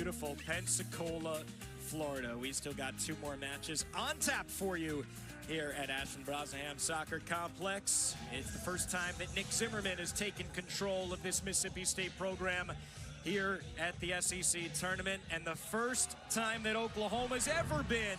beautiful Pensacola, Florida. We still got 2 more matches on tap for you here at Ashland-Brosnahan Soccer Complex. It's the first time that Nick Zimmerman has taken control of this Mississippi State program here at the SEC tournament, and the first time that Oklahoma's ever been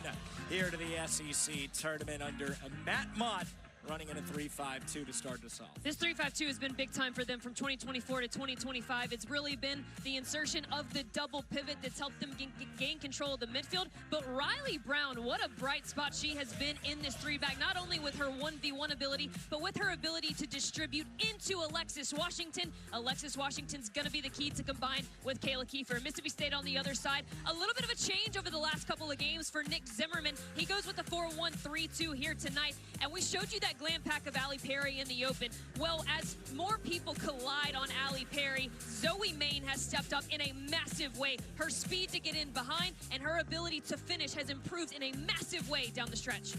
here to the SEC tournament under Matt Mott, running in a 3-5-2 to start us off. This 3-5-2 has been big time for them from 2024 to 2025. It's really been the insertion of the double pivot that's helped them gain control of the midfield. But Riley Brown, what a bright spot she has been in this 3-back, not only with her 1v1 ability, but with her ability to distribute into Alexis Washington. Alexis Washington's going to be the key to combine with Kayla Kiefer. Mississippi State on the other side, a little bit of a change over the last couple of games for Nick Zimmerman. He goes with a 4-1-3-2 here tonight, and we showed you that glam pack of Allie Perry in the open. Well, as more people collide on Allie Perry, Zoe Main has stepped up in a massive way. Her speed to get in behind and her ability to finish has improved in a massive way down the stretch.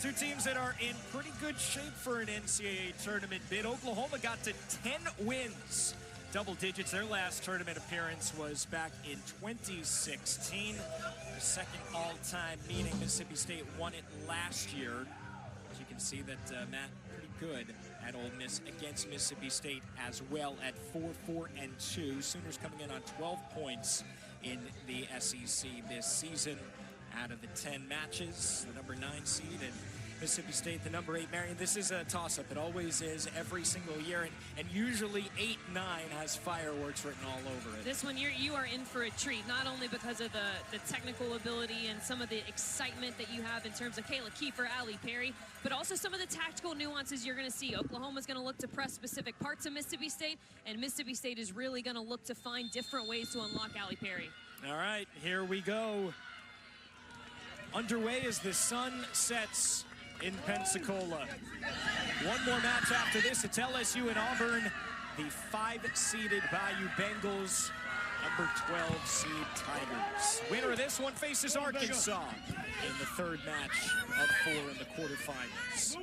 2 teams that are in pretty good shape for an NCAA tournament bid. Oklahoma got to 10 wins, double digits. Their last tournament appearance was back in 2016. Their second all-time meeting. Mississippi State won it last year. As you can see that Matt pretty good at Ole Miss against Mississippi State as well at 4-4-2. Sooners coming in on 12 points in the SEC this season out of the 10 matches. The number 9 seed, and Mississippi State the number 8. Marion, this is a toss-up. It always is every single year, and usually 8-9 has fireworks written all over it. This one, you are in for a treat, not only because of the technical ability and some of the excitement that you have in terms of Kayla Kiefer, Allie Perry, but also some of the tactical nuances you're going to see. Oklahoma's going to look to press specific parts of Mississippi State, and Mississippi State is really going to look to find different ways to unlock Allie Perry. All right, here we go. Underway as the sun sets in Pensacola. One more match after this. It's LSU and Auburn, the 5-seeded Bayou Bengals, number 12 seed Tigers. Winner of this one faces Arkansas in the 3rd match of 4 in the quarterfinals.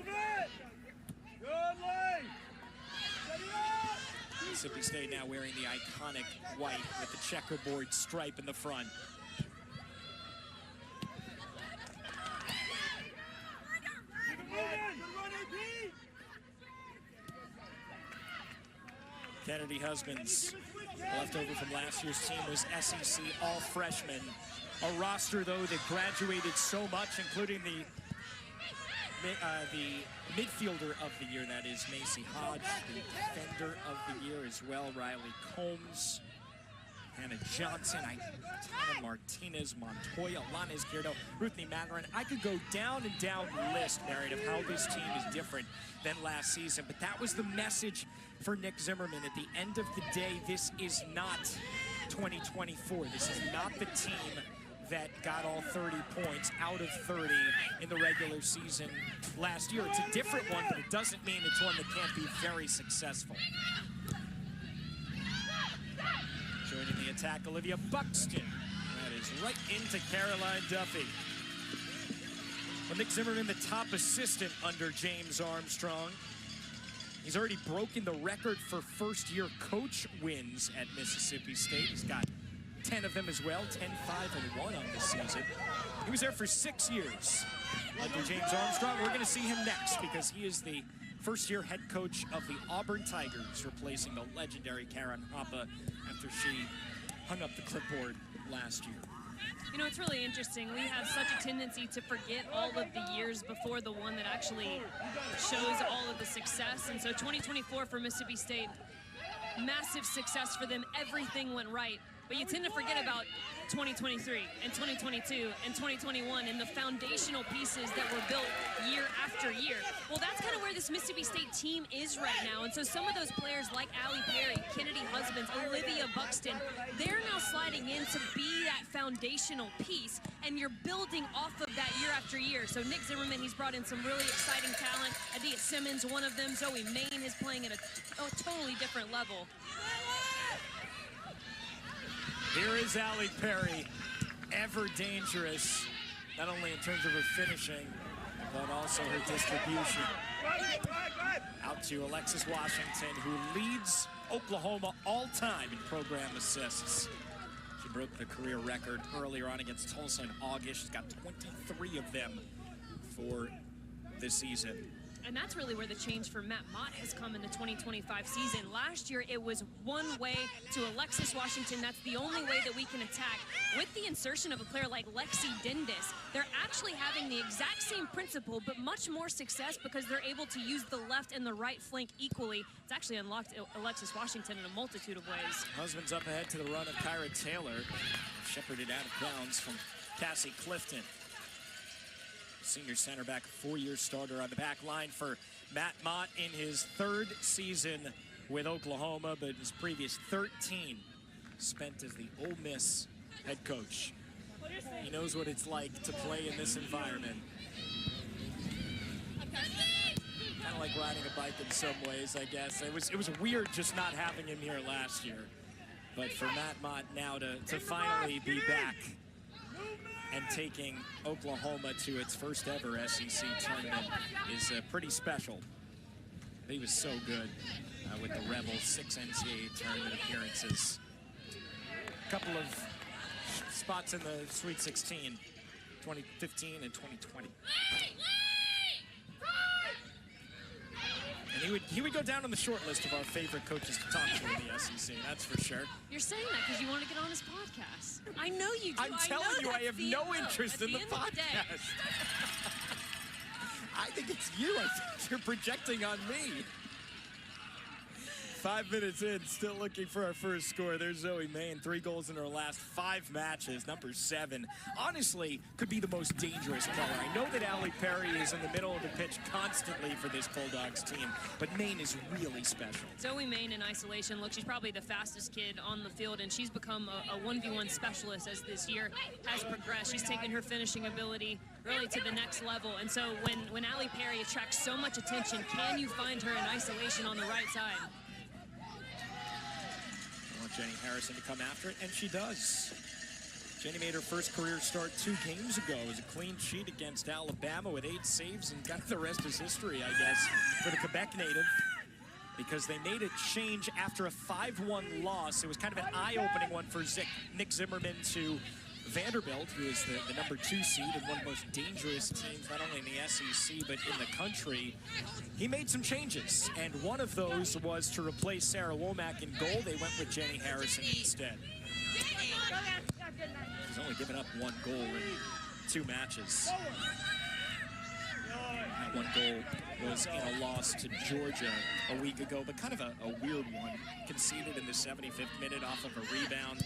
Mississippi State now wearing the iconic white with the checkerboard stripe in the front. Kennedy Husbands, left over from last year's team, was SEC all-freshmen. A roster, though, that graduated so much, including the midfielder of the year, that is Macy Hodge, the defender of the year as well, Riley Combs, Hannah Johnson, Tana Martinez, Montoya, Lana Izquierdo, Ruthie Matarin. I could go down and down the list, Marion, of how this team is different than last season, but that was the message for Nick Zimmerman. At the end of the day, this is not 2024. This is not the team that got all 30 points out of 30 in the regular season last year. It's a different one, but it doesn't mean it's one that can't be very successful. Joining the attack, Olivia Buxton. That is right into Caroline Duffy. Well, Nick Zimmerman, the top assistant under James Armstrong. He's already broken the record for first-year coach wins at Mississippi State. He's got 10 of them as well, 10-5-1 on this season. He was there for 6 years under James Armstrong. We're going to see him next because he is the first-year head coach of the Auburn Tigers, replacing the legendary Karen Hoppe after she hung up the clipboard last year. You know, it's really interesting. We have such a tendency to forget all of the years before the one that actually shows all of the success. And so 2024 for Mississippi State, massive success for them. Everything went right. But you tend to forget about 2023 and 2022 and 2021 and the foundational pieces that were built year after year. Well, that's kind of where this Mississippi State team is right now. And so some of those players like Allie Perry, Kennedy Husbands, Olivia Buxton, they're now sliding in to be that foundational piece, and you're building off of that year after year. So Nick Zimmerman, he's brought in some really exciting talent. Adia Simmons, one of them. Zoe Main is playing at a totally different level. Here is Allie Perry, ever dangerous, not only in terms of her finishing, but also her distribution. Out to Alexis Washington, who leads Oklahoma all-time in program assists. She broke the career record earlier on against Tulsa in August. She's got 23 of them for this season. And that's really where the change for Matt Mott has come in the 2025 season. Last year, it was one way to Alexis Washington. That's the only way that we can attack. With the insertion of a player like Lexi Dindis, they're actually having the exact same principle, but much more success because they're able to use the left and the right flank equally. It's actually unlocked Alexis Washington in a multitude of ways. Husband's up ahead to the run of Kyra Taylor. Shepherded out of bounds from Cassie Clifton. Senior center back, four-year starter on the back line for Matt Mott in his third season with Oklahoma, but his previous 13 spent as the Ole Miss head coach. He knows what it's like to play in this environment. Kind of like riding a bike in some ways, I guess. It was weird just not having him here last year. But for Matt Mott now to finally be back and taking Oklahoma to its first ever SEC tournament is pretty special. He was so good with the Rebels, 6 NCAA tournament appearances. A couple of spots in the Sweet 16, 2015 and 2020. And he would go down on the short list of our favorite coaches to talk to in the SEC, that's for sure. You're saying that because you want to get on his podcast. I know you do. I'm telling you, I have no interest in the podcast. I think it's you. I think you're projecting on me. 5 minutes in, still looking for our first score. There's Zoe Main, 3 goals in her last 5 matches, number 7. Honestly, could be the most dangerous player. I know that Allie Perry is in the middle of the pitch constantly for this Bulldogs team, but Main is really special. Zoe Main in isolation, look, she's probably the fastest kid on the field, and she's become a 1v1 specialist as this year has progressed. She's taken her finishing ability really to the next level, and so when Allie Perry attracts so much attention, can you find her in isolation on the right side? Jenny Harrison to come after it, and she does. Jenny made her first career start 2 games ago. It was a clean sheet against Alabama with 8 saves, and got the rest is history, I guess, for the Quebec native, because they made a change after a 5-1 loss. It was kind of an eye-opening one for Nick Zimmerman to Vanderbilt, who is the number 2 seed and one of the most dangerous teams, not only in the SEC, but in the country. He made some changes, and one of those was to replace Sarah Womack in goal. They went with Jenny Harrison instead. She's only given up 1 goal in 2 matches. That 1 goal was in a loss to Georgia a week ago, but kind of a weird one. Conceded in the 75th minute off of a rebound.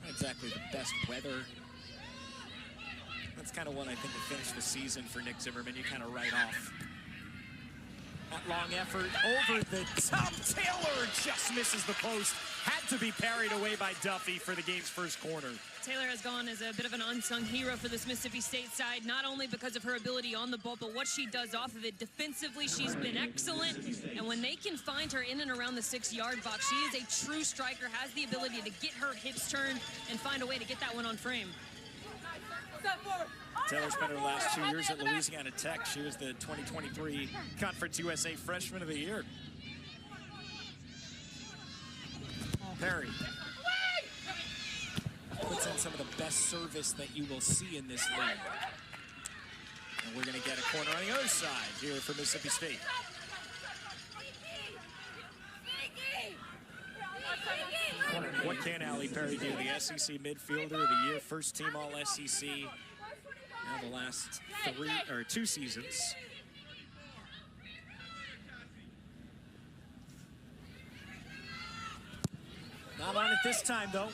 Not exactly the best weather. That's kind of one I think to finish the season for Nick Zimmerman. You kind of write off. That long effort over the top. Taylor just misses the post. Had to be parried away by Duffy for the game's first corner. Taylor has gone as a bit of an unsung hero for this Mississippi State side, not only because of her ability on the ball, but what she does off of it. Defensively, she's been excellent. And when they can find her in and around the 6-yard box, she is a true striker, has the ability to get her hips turned and find a way to get that one on frame. Taylor spent her last 2 years at Louisiana Tech. She was the 2023 Conference USA Freshman of the Year. Perry puts in some of the best service that you will see in this league. And we're going to get a corner on the other side here for Mississippi State. What can Allie Perry do? The SEC midfielder of the year, first team all SEC. Now the last 2 seasons. Not on it this time, though.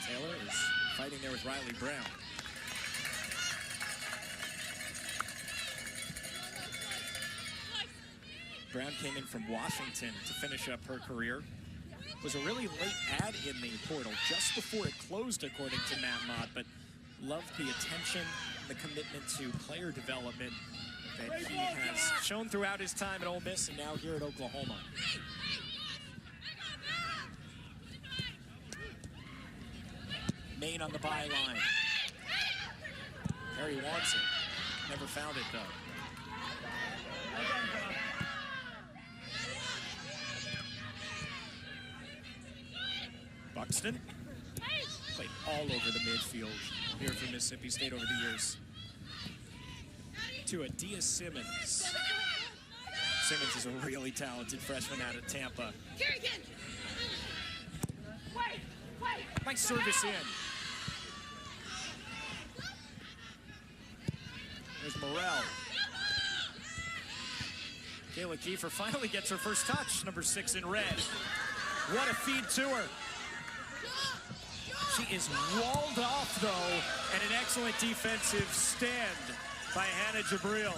Taylor is fighting there with Riley Brown. Brown came in from Washington to finish up her career. Was a really late add in the portal, just before it closed, according to Matt Mott, but loved the attention and the commitment to player development that he has shown throughout his time at Ole Miss and now here at Oklahoma. Main on the byline. Harry wants it. Never found it, though. Buxton played all over the midfield here for Mississippi State over the years. To Adia Simmons. Simmons is a really talented freshman out of Tampa. Nice service in. There's Morrell. Kayla Kiefer finally gets her first touch, number 6 in red. What a feed to her. She is walled off, though, and an excellent defensive stand by Hannah Jabril.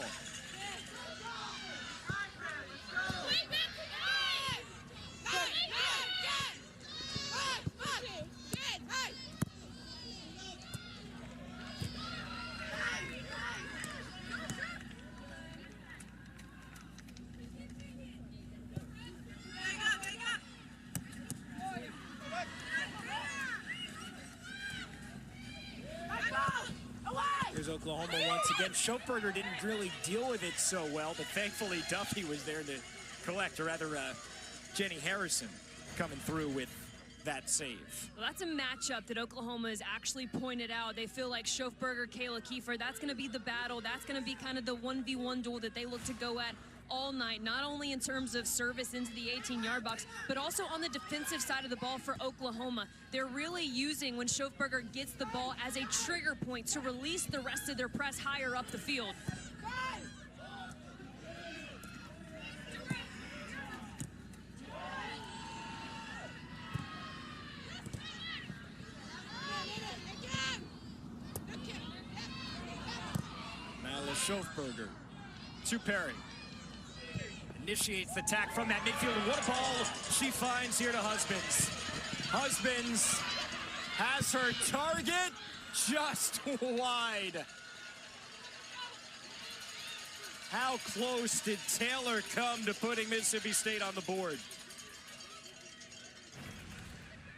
Oklahoma once again. Schoenberger didn't really deal with it so well, but thankfully Duffy was there to collect, or rather Jenny Harrison coming through with that save. Well, that's a matchup that Oklahoma has actually pointed out. They feel like Schoenberger, Kayla Kiefer, that's going to be the battle. That's going to be kind of the 1v1 duel that they look to go at all night, not only in terms of service into the 18-yard box, but also on the defensive side of the ball for Oklahoma. They're really using, when Schoenberger gets the ball, as a trigger point to release the rest of their press higher up the field. Mala Schoenberger to Perry. Initiates the attack from that midfield. What a ball she finds here to Husbands. Husbands has her target just wide. How close did Taylor come to putting Mississippi State on the board?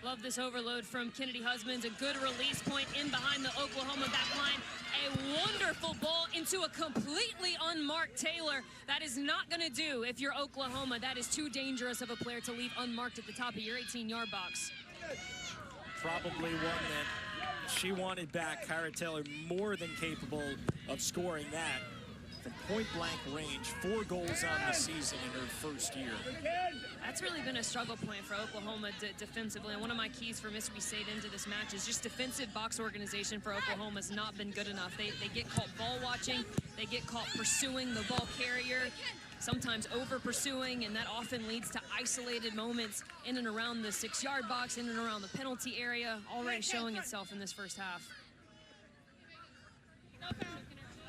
Love this overload from Kennedy Husbands. A good release point in behind the Oklahoma back line. A wonderful ball into a completely unmarked Taylor. That is not going to do if you're Oklahoma. That is too dangerous of a player to leave unmarked at the top of your 18-yard box. Probably one that she wanted back. Kyra Taylor more than capable of scoring that from point-blank range. 4 goals on the season in her first year. That's really been a struggle point for Oklahoma defensively, and one of my keys for Mississippi State into this match is just defensive box organization for Oklahoma has not been good enough. They get caught ball watching, they get caught pursuing the ball carrier, sometimes over pursuing, and that often leads to isolated moments in and around the 6-yard box, in and around the penalty area, already showing itself in this first half.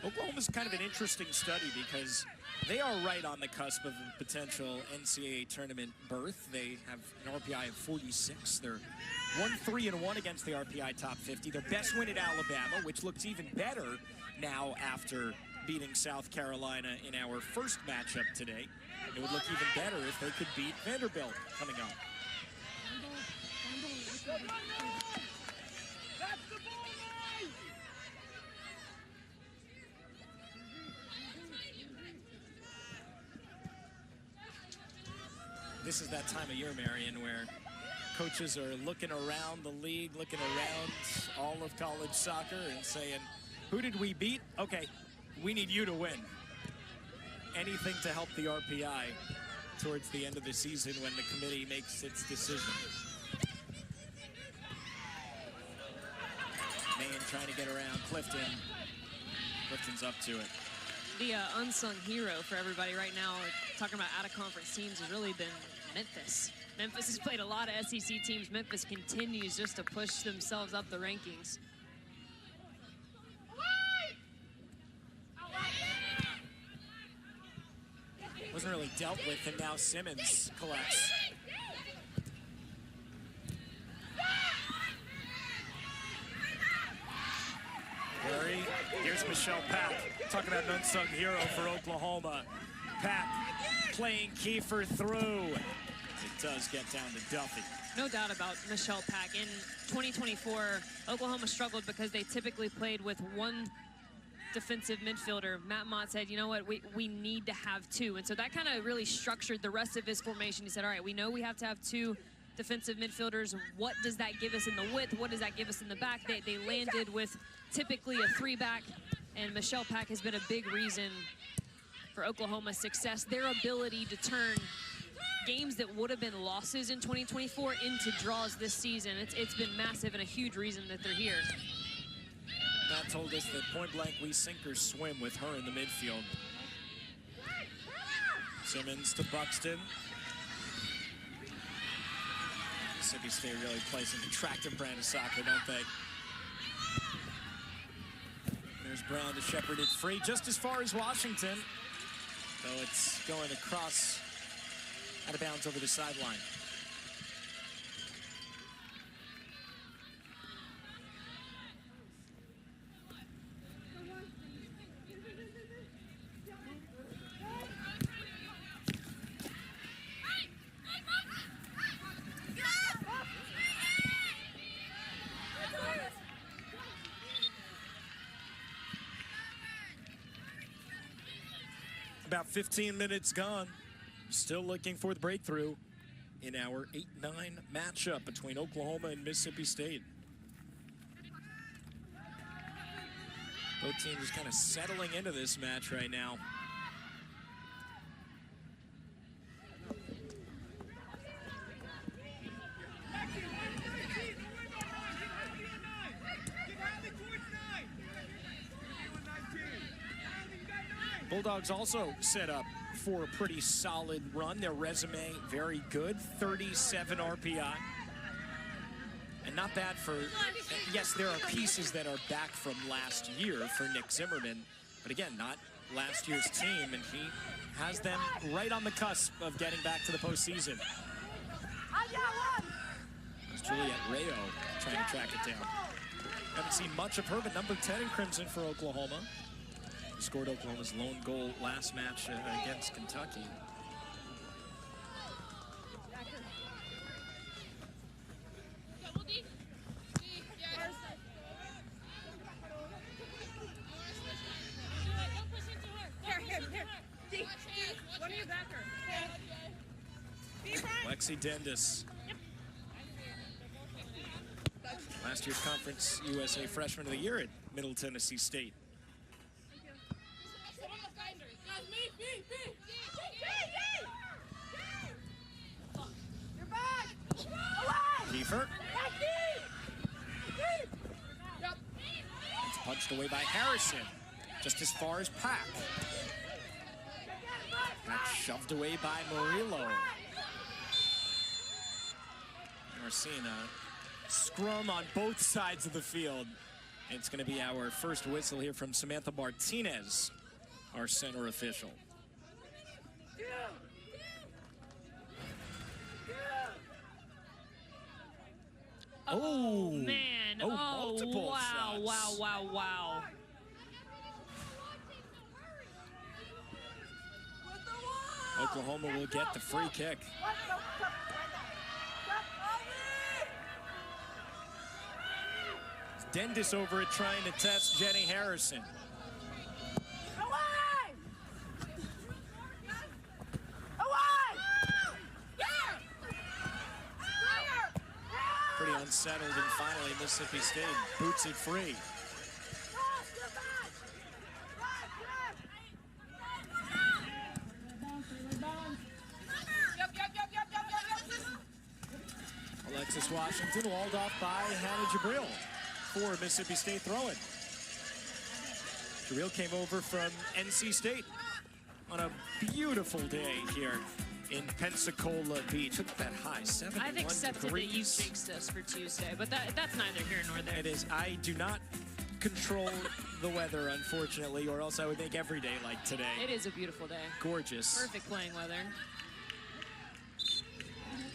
Oklahoma's kind of an interesting study because they are right on the cusp of a potential NCAA tournament berth. They have an RPI of 46. They're 1-3-1 against the RPI top 50. Their best win at Alabama, which looks even better now after beating South Carolina in our first matchup today. It would look even better if they could beat Vanderbilt coming up. This is that time of year, Marion, where coaches are looking around the league, looking around all of college soccer and saying, who did we beat? Okay, we need you to win. Anything to help the RPI towards the end of the season when the committee makes its decision. Maine trying to get around Clifton. Clifton's up to it. The unsung hero for everybody right now, talking about out-of-conference teams, has really been Memphis. Memphis has played a lot of SEC teams. Memphis continues just to push themselves up the rankings. Wasn't really dealt with, and now Simmons collects. Perry, here's Michelle Pack, talking about an unsung hero for Oklahoma. Pack playing Kiefer through. It does get down to Duffy. No doubt about Michelle Pack. In 2024, Oklahoma struggled because they typically played with one defensive midfielder. Matt Mott said, you know what, we need to have two. And so that kind of really structured the rest of his formation. He said, all right, we know we have to have two defensive midfielders. What does that give us in the width? What does that give us in the back? They landed with typically a three-back, and Michelle Pack has been a big reason for Oklahoma's success. Their ability to turn games that would have been losses in 2024 into draws this season. It's been massive and a huge reason that they're here. Matt told us that point blank we sink or swim with her in the midfield. Simmons to Buxton. Mississippi State really plays an attractive brand of soccer, don't they? There's Brown to shepherd it free just as far as Washington. Though it's going across out of bounds over the sideline. About 15 minutes gone. Still looking for the breakthrough in our 8-9 matchup between Oklahoma and Mississippi State. Both teams kind of settling into this match right now. Bulldogs also set up for a pretty solid run. Their resume very good, 37 RPI. And not bad for, yes, there are pieces that are back from last year for Nick Zimmerman, but again, not last year's team, and he has them right on the cusp of getting back to the postseason. There's Juliet Rayo trying to track it down. Haven't seen much of her, but number 10 in crimson for Oklahoma. Scored Oklahoma's lone goal last match against Kentucky. Lexi Dendis. Last year's Conference USA Freshman of the Year at Middle Tennessee State. Kiefer. It's punched away by Harrison, just as far as Pack. That's shoved away by Murillo. We're seeing a scrum on both sides of the field. It's going to be our first whistle here from Samantha Martinez, our center official. Oh, man. Oh, multiple wow, shots. wow, wow, wow. Oklahoma will get the free kick. Dendis over it trying to test Jenny Harrison. Pretty unsettled, and finally Mississippi State boots it free. Alexis Washington walled off by Hannah Jabril for Mississippi State throw-in. Jabril came over from NC State on a beautiful day here in Pensacola Beach. Look at that high, 71 I've accepted degrees. that you jinxed us for Tuesday, but that's neither here nor there. It is. I do not control the weather, unfortunately, or else I would make every day like today. It is a beautiful day. Gorgeous. Perfect playing weather.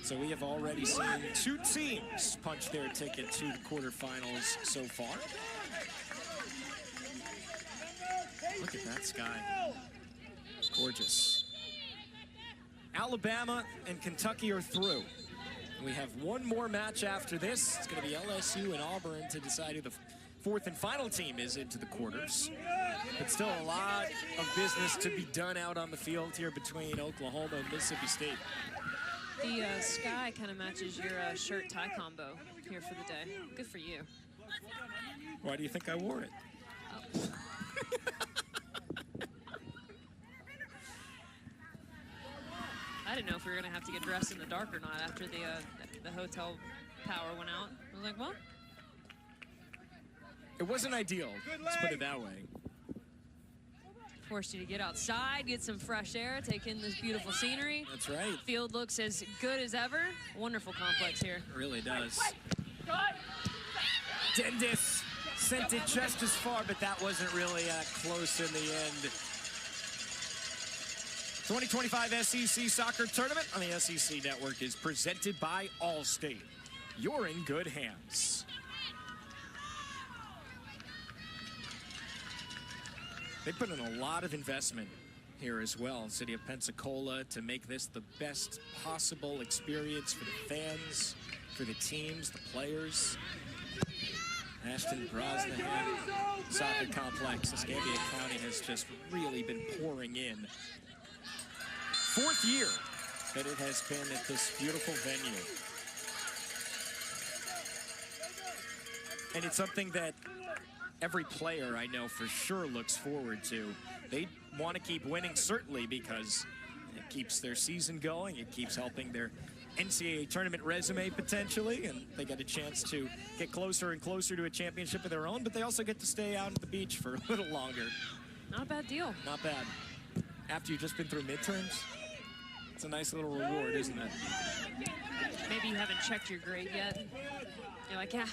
So we have already seen two teams punch their ticket to the quarterfinals so far. Look at that sky. Gorgeous. Alabama and Kentucky are through. We have one more match after this. It's going to be LSU and Auburn to decide who the fourth and final team is into the quarters. But still a lot of business to be done out on the field here between Oklahoma and Mississippi State. The sky kind of matches your shirt-tie combo here for the day. Good for you. Why do you think I wore it? Oh. I didn't know if we were going to have to get dressed in the dark or not after the hotel power went out. I was like, well. It wasn't ideal, let's put it that way. Forced you to get outside, get some fresh air, take in this beautiful scenery. That's right. Field looks as good as ever. Wonderful complex here. It really does. Dendis sent it just as far, but that wasn't really close in the end. 2025 SEC Soccer Tournament on the SEC Network is presented by Allstate. You're in good hands. They put in a lot of investment here as well, City of Pensacola, to make this the best possible experience for the fans, for the teams, the players. Ashton Brosnahan Soccer Complex, Escambia County has just really been pouring in. Fourth year that it has been at this beautiful venue. And it's something that every player I know for sure looks forward to. They want to keep winning, certainly, because it keeps their season going. It keeps helping their NCAA tournament resume, potentially, and they get a chance to get closer and closer to a championship of their own, but they also get to stay out at the beach for a little longer. Not a bad deal. Not bad. After you've just been through midterms, it's a nice little reward, isn't it? Maybe you haven't checked your grade yet. You're like, yeah,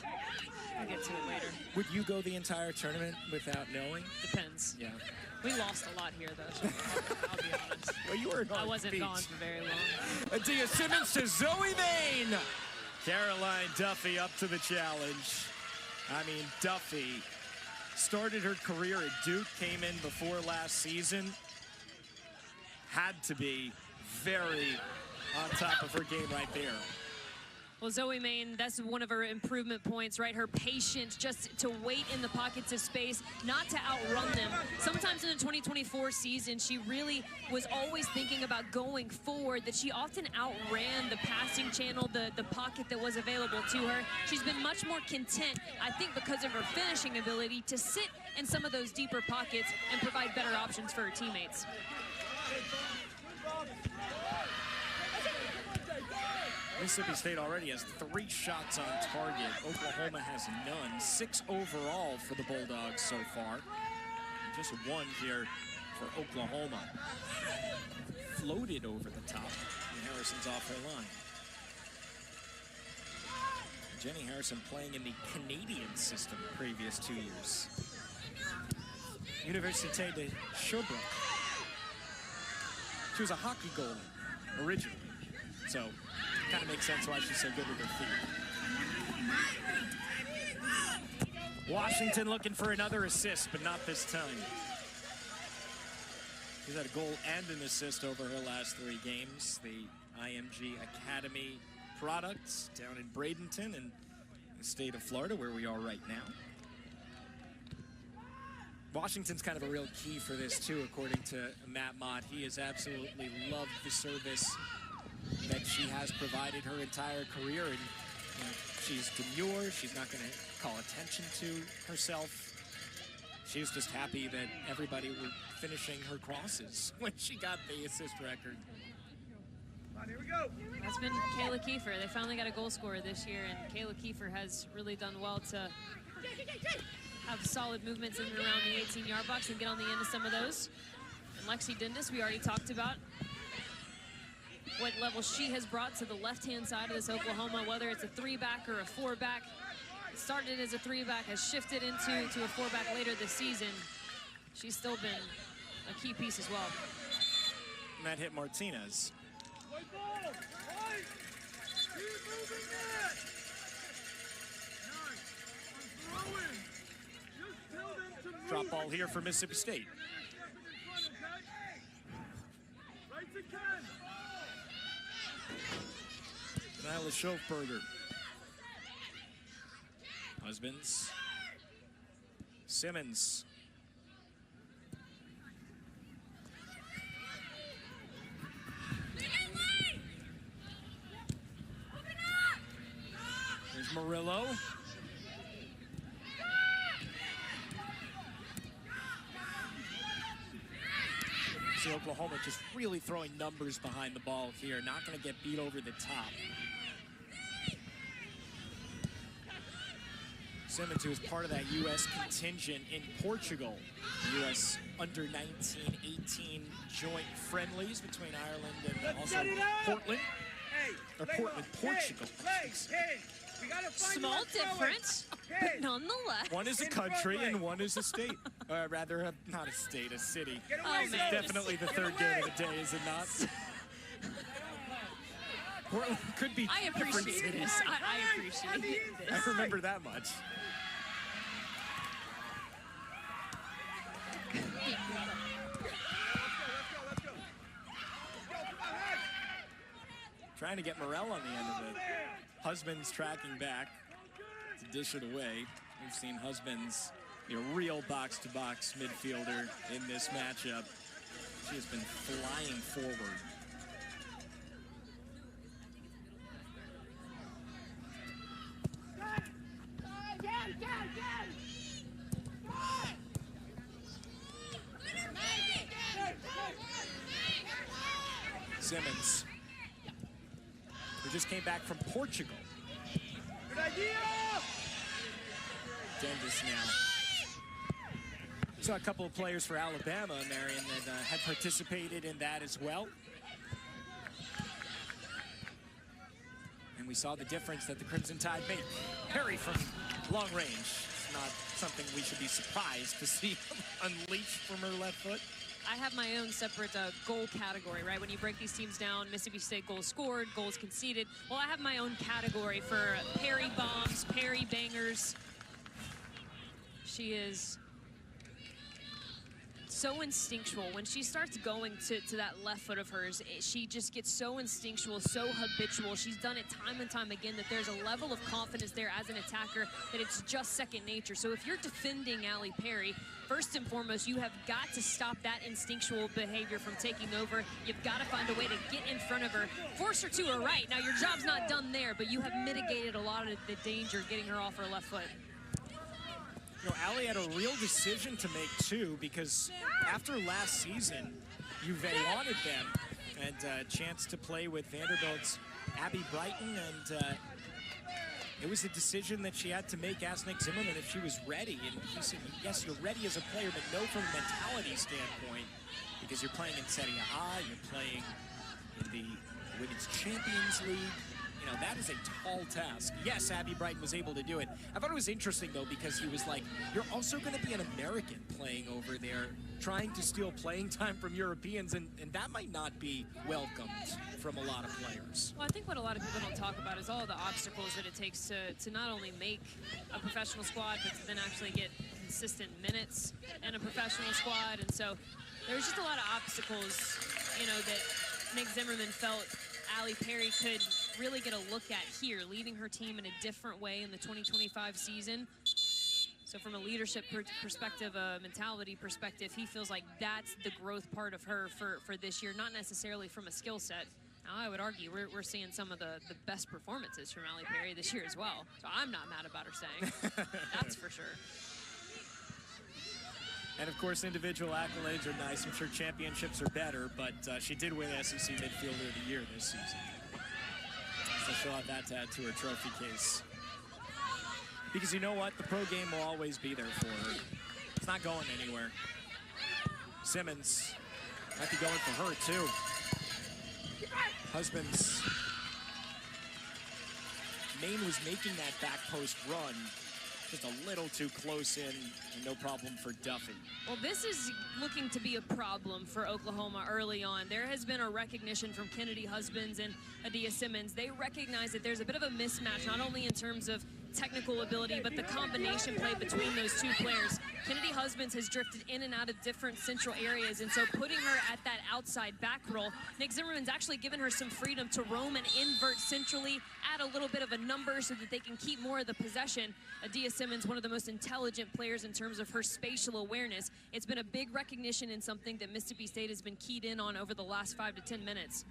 I'll get to it later. Would you go the entire tournament without knowing? Depends. Yeah. We lost a lot here, though, so I'll be honest. Well, you were I wasn't gone for very long. Adia Simmons to Zoe Main. Caroline Duffy up to the challenge. I mean, Duffy started her career at Duke, came in before last season. Had to be very on top of her game right there. Well, Zoe Main, that's one of her improvement points, right? Her patience just to wait in the pockets of space, not to outrun them. Sometimes in the 2024 season, she really was always thinking about going forward, that she often outran the passing channel, the pocket that was available to her. She's been much more content, I think, because of her finishing ability to sit in some of those deeper pockets and provide better options for her teammates. Mississippi State already has 3 shots on target. Oklahoma has none. 6 overall for the Bulldogs so far. Just 1 here for Oklahoma. Floated over the top. And Harrison's off her line. Jenny Harrison playing in the Canadian system previous 2 years. Université de Sherbrooke. She was a hockey goalie originally. So kind of makes sense why she's so good with her feet. Washington looking for another assist, but not this time. She's had a goal and an assist over her last 3 games. The IMG Academy products down in Bradenton in the state of Florida, where we are right now. Washington's kind of a real key for this too, according to Matt Mott. He has absolutely loved the service that she has provided her entire career, and you know, she's demure. She's not going to call attention to herself. She was just happy that everybody were finishing her crosses when she got the assist record. Here we go. That's been Kayla Kiefer. They finally got a goal scorer this year, and Kayla Kiefer has really done well to have solid movements in and around the 18-yard box and get on the end of some of those. And Lexi Dindis, we already talked about what level she has brought to the left-hand side of this Oklahoma, whether it's a 3-back or a 4-back. It started as a 3-back, has shifted into a 4-back later this season. She's still been a key piece as well. And that hit Martinez. White ball. Right. Keep moving that. Nice. I'm throwing. Just tell them to move. Drop ball here for Mississippi State. Right to Ken. Nyla Schofberger. Husbands Simmons. There's Murillo. See Oklahoma just really throwing numbers behind the ball here. Not going to get beat over the top. Simmons, who was part of that U.S. contingent in Portugal. U.S. under 19, 18 joint friendlies between Ireland and also Portland. Or Portland, Portugal. Small difference, but nonetheless. One is a country and one is a state. Or rather, not a state, a city. Oh, It's man. definitely the third game of the day, is it not? Portland could be I different appreciate cities. this. I appreciate this. I remember that much. Trying to get Morel on the end of it. Husbands tracking back to dish it away. We've seen Husbands be a real box-to-box midfielder in this matchup. She has been flying forward. Simmons, who just came back from Portugal. Good idea! Dennis now. Saw a couple of players for Alabama, Marion, that had participated in that as well. And we saw the difference that the Crimson Tide made. Perry from long range. It's not something we should be surprised to see unleashed from her left foot. I have my own separate goal category, right? When you break these teams down, Mississippi State goals scored, goals conceded. Well, I have my own category for Perry bombs, Perry bangers. She is so instinctual. When she starts going to that left foot of hers, she just gets so instinctual, so habitual. She's done it time and time again that there's a level of confidence there as an attacker that it's just second nature. So if you're defending Allie Perry, first and foremost, you have got to stop that instinctual behavior from taking over. You've got to find a way to get in front of her, force her to her right. Now, your job's not done there, but you have mitigated a lot of the danger getting her off her left foot. You know, Allie had a real decision to make, too, because after last season, Juve wanted them, and a chance to play with Vanderbilt's Abby Brighton, and it was a decision that she had to make, ask Nick Zimmerman if she was ready. And he said, yes, you're ready as a player, but no from a mentality standpoint, because you're playing in Serie A, you're playing in the Women's Champions League. You know, that is a tall task. Yes, Abby Brighton was able to do it. I thought it was interesting, though, because he was like, you're also going to be an American playing over there, trying to steal playing time from Europeans, and that might not be welcomed from a lot of players. Well, I think what a lot of people don't talk about is all the obstacles that it takes to not only make a professional squad, but to then actually get consistent minutes in a professional squad. And so there's just a lot of obstacles, you know, that Nick Zimmerman felt Allie Perry could really get a look at here, leading her team in a different way in the 2025 season. So from a leadership perspective, a mentality perspective, he feels like that's the growth part of her for this year, not necessarily from a skill set. Now, I would argue we're seeing some of the best performances from Allie Perry this year as well. So I'm not mad about her saying. That's for sure. And, of course, individual accolades are nice. I'm sure championships are better, but she did win SEC Midfielder of the Year this season. So she'll have that to add to her trophy case. Because you know what? The pro game will always be there for her. It's not going anywhere. Simmons might be going for her, too. Husbands. Maine was making that back post run. Just a little too close in, and no problem for Duffy. Well, this is looking to be a problem for Oklahoma early on. There has been a recognition from Kennedy Husbands and Adia Simmons. They recognize that there's a bit of a mismatch, not only in terms of technical ability, but the combination play between those two players. Kennedy Husbands has drifted in and out of different central areas, and so putting her at that outside back role, Nick Zimmerman's actually given her some freedom to roam and invert centrally, add a little bit of a number so that they can keep more of the possession. Adia Simmons, one of the most intelligent players in terms of her spatial awareness. It's been a big recognition and something that Mississippi State has been keyed in on over the last 5 to 10 minutes.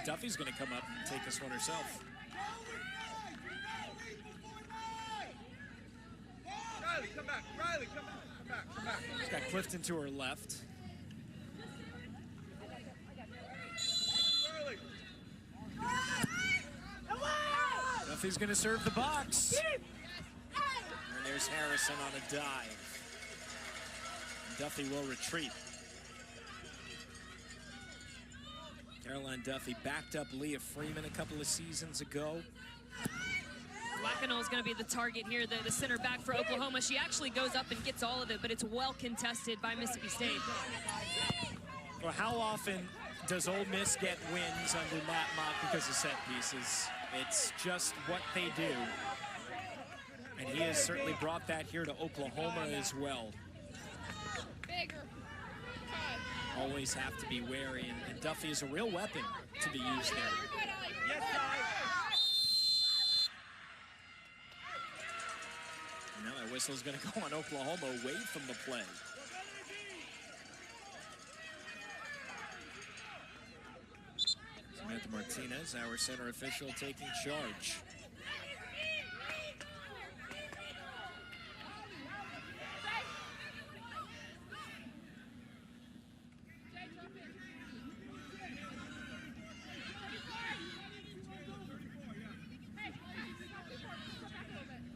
Duffy's going to come up and take this one herself. Riley, come back. Riley, come back. Come back. Come back. She's got Clifton to her left. Duffy's going to serve the box. And there's Harrison on a dive. And Duffy will retreat. Caroline Duffy backed up Leah Freeman a couple of seasons ago. Lacanol is going to be the target here, the center back for Oklahoma. She actually goes up and gets all of it, but it's well contested by Mississippi State. Well, how often does Ole Miss get wins under Matt Mott because of set pieces? It's just what they do. And he has certainly brought that here to Oklahoma as well. Always have to be wary, and Duffy is a real weapon to be used there. Yes, Now that whistle is going to go on Oklahoma away from the play. Samantha Martinez, our center official, taking charge.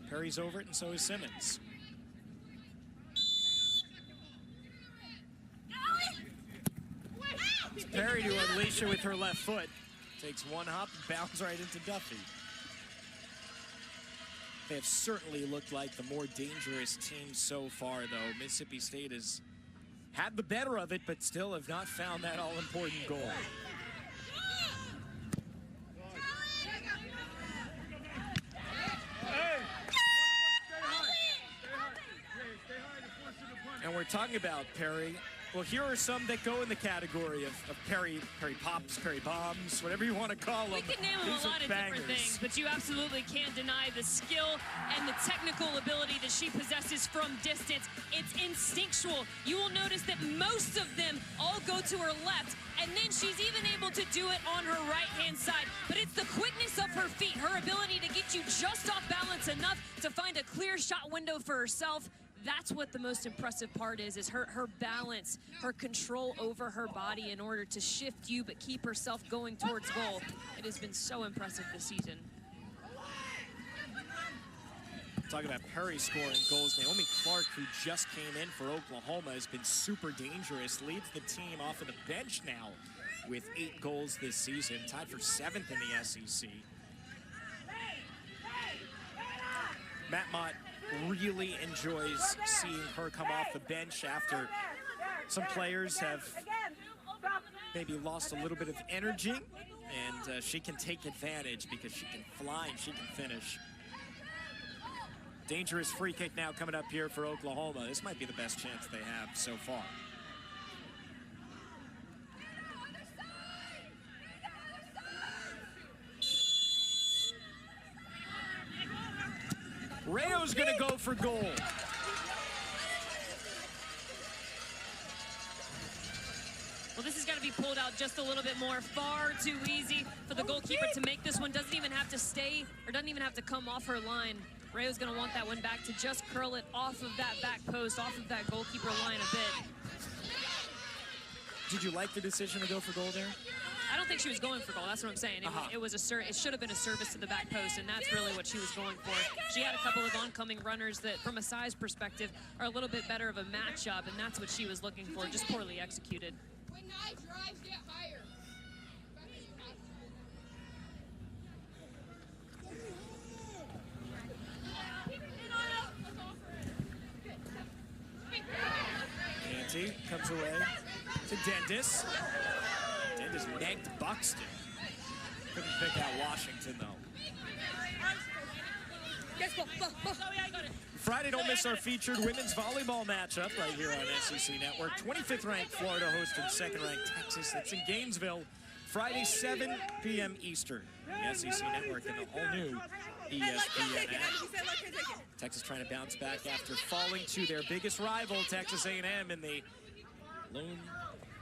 Perry's over it, and so is Simmons. It's Perry to unleash her with her left foot. Takes one hop and bounds right into Duffy. They have certainly looked like the more dangerous team so far, though. Mississippi State has had the better of it, but still have not found that all-important goal. And we're talking about Perry. Well, here are some that go in the category of Perry Pops, Perry Bombs, whatever you want to call them. We could name them a lot of different things, but you absolutely can't deny the skill and the technical ability that she possesses from distance. It's instinctual. You will notice that most of them all go to her left, and then she's even able to do it on her right-hand side. But it's the quickness of her feet, her ability to get you just off balance enough to find a clear shot window for herself. That's what the most impressive part is her balance, her control over her body in order to shift you but keep herself going towards goal. It has been so impressive this season. Talking about Perry scoring goals, Naomi Clark, who just came in for Oklahoma, has been super dangerous, leads the team off of the bench now with 8 goals this season, tied for 7th in the SEC. Matt Mott really enjoys seeing her come off the bench after some players have maybe lost a little bit of energy, and she can take advantage because she can fly and she can finish. Dangerous free kick now coming up here for Oklahoma. This might be the best chance they have so far. Rayo's gonna go for goal. Well, this has got to be pulled out just a little bit more. Far too easy for the goalkeeper to make this one. Doesn't even have to stay, or doesn't even have to come off her line. Rayo's going to want that one back to just curl it off of that back post, off of that goalkeeper line a bit. Did you like the decision to go for goal there? I don't think she was going for goal. That's what I'm saying. It should have been a service to the back post, and that's really what she was going for. She had a couple of oncoming runners that, from a size perspective, are a little bit better of a matchup, and that's what she was looking for, just poorly executed. When I drive, get higher. comes away to Dendis. Dendis negged Buxton. Couldn't pick out Washington, though. Friday, don't miss our featured women's volleyball matchup right here on SEC Network. 25th ranked Florida hosting 2nd ranked Texas. That's in Gainesville. Friday, 7 p.m. Eastern. The SEC Network and the all-new ESPN app. Texas trying to bounce back after falling to their biggest rival, Texas A&M, in the Lone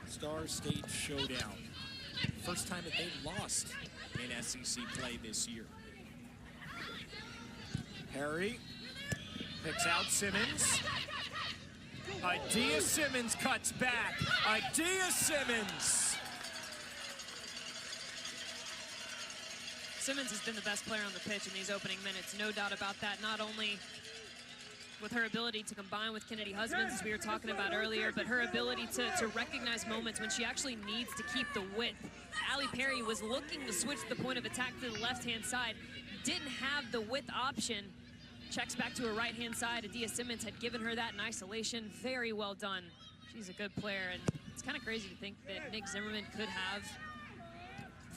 Star State Showdown. First time that they've lost in SEC play this year. Perry picks out Simmons. Idea Simmons cuts back. Idea Simmons. Simmons has been the best player on the pitch in these opening minutes, no doubt about that. Not only with her ability to combine with Kennedy Husbands, as we were talking about earlier, but her ability to recognize moments when she actually needs to keep the width. Allie Perry was looking to switch the point of attack to the left-hand side, didn't have the width option, checks back to her right-hand side. Adia Simmons had given her that in isolation. Very well done. She's a good player, and it's kind of crazy to think that Nick Zimmerman could have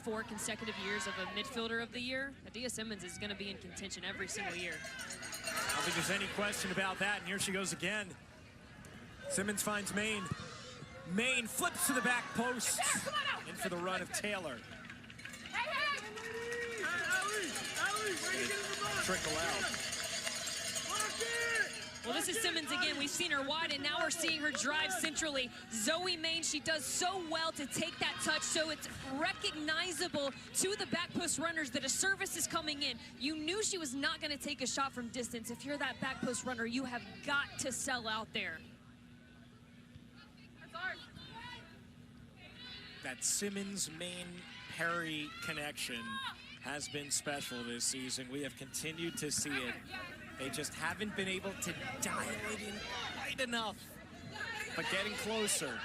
4 consecutive years of a midfielder of the year. Adia Simmons is going to be in contention every single year. I don't think there's any question about that, and here she goes again. Simmons finds Maine. Maine flips to the back post. In for the run of Taylor. Trickle out. Well, this is Simmons again. We've seen her wide, and now we're seeing her drive centrally. Zoe Maine, she does so well to take that touch, so it's recognizable to the back post runners that a service is coming in. You knew she was not going to take a shot from distance. If you're that back post runner, you have got to sell out there. That Simmons-Maine-Perry connection has been special this season. We have continued to see it. They just haven't been able to dial it in quite enough, but getting closer.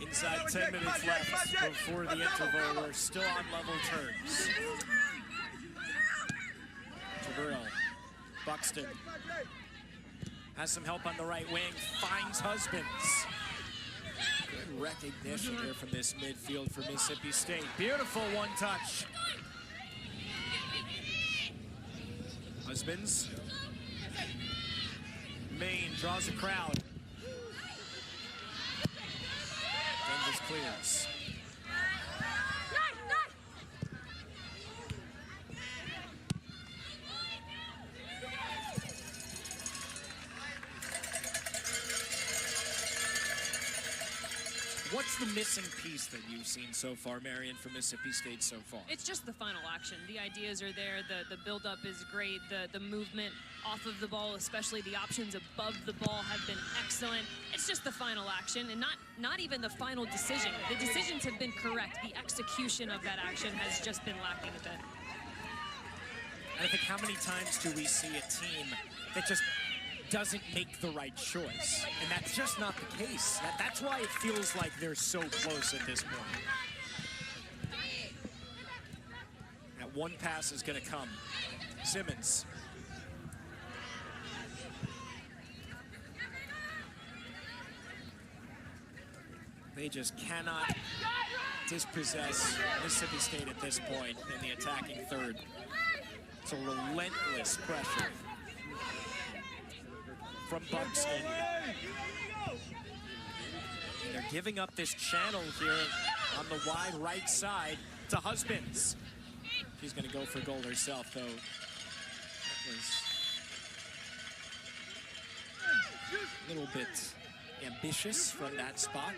Inside 10 minutes left before the interval. We're still on level terms. Jabril, Buxton has some help on the right wing, finds Husbands. Good recognition here from this midfield for Mississippi State. Beautiful one touch. Husbands. Maine draws a crowd. Denvis clears. What's the missing piece that you've seen so far, Marion, from Mississippi State so far? It's just the final action. The ideas are there. The build-up is great. The movement off of the ball, especially the options above the ball, have been excellent. It's just the final action, and not even the final decision. The decisions have been correct. The execution of that action has just been lacking a bit. I think how many times do we see a team that just doesn't make the right choice? And that's just not the case. That's why it feels like they're so close at this point. That one pass is going to come. Simmons. They just cannot dispossess Mississippi State at this point in the attacking third. It's a relentless pressure from Buxton. And they're giving up this channel here on the wide right side to Husbands. She's going to go for goal herself, though. That was a little bit ambitious from that spot.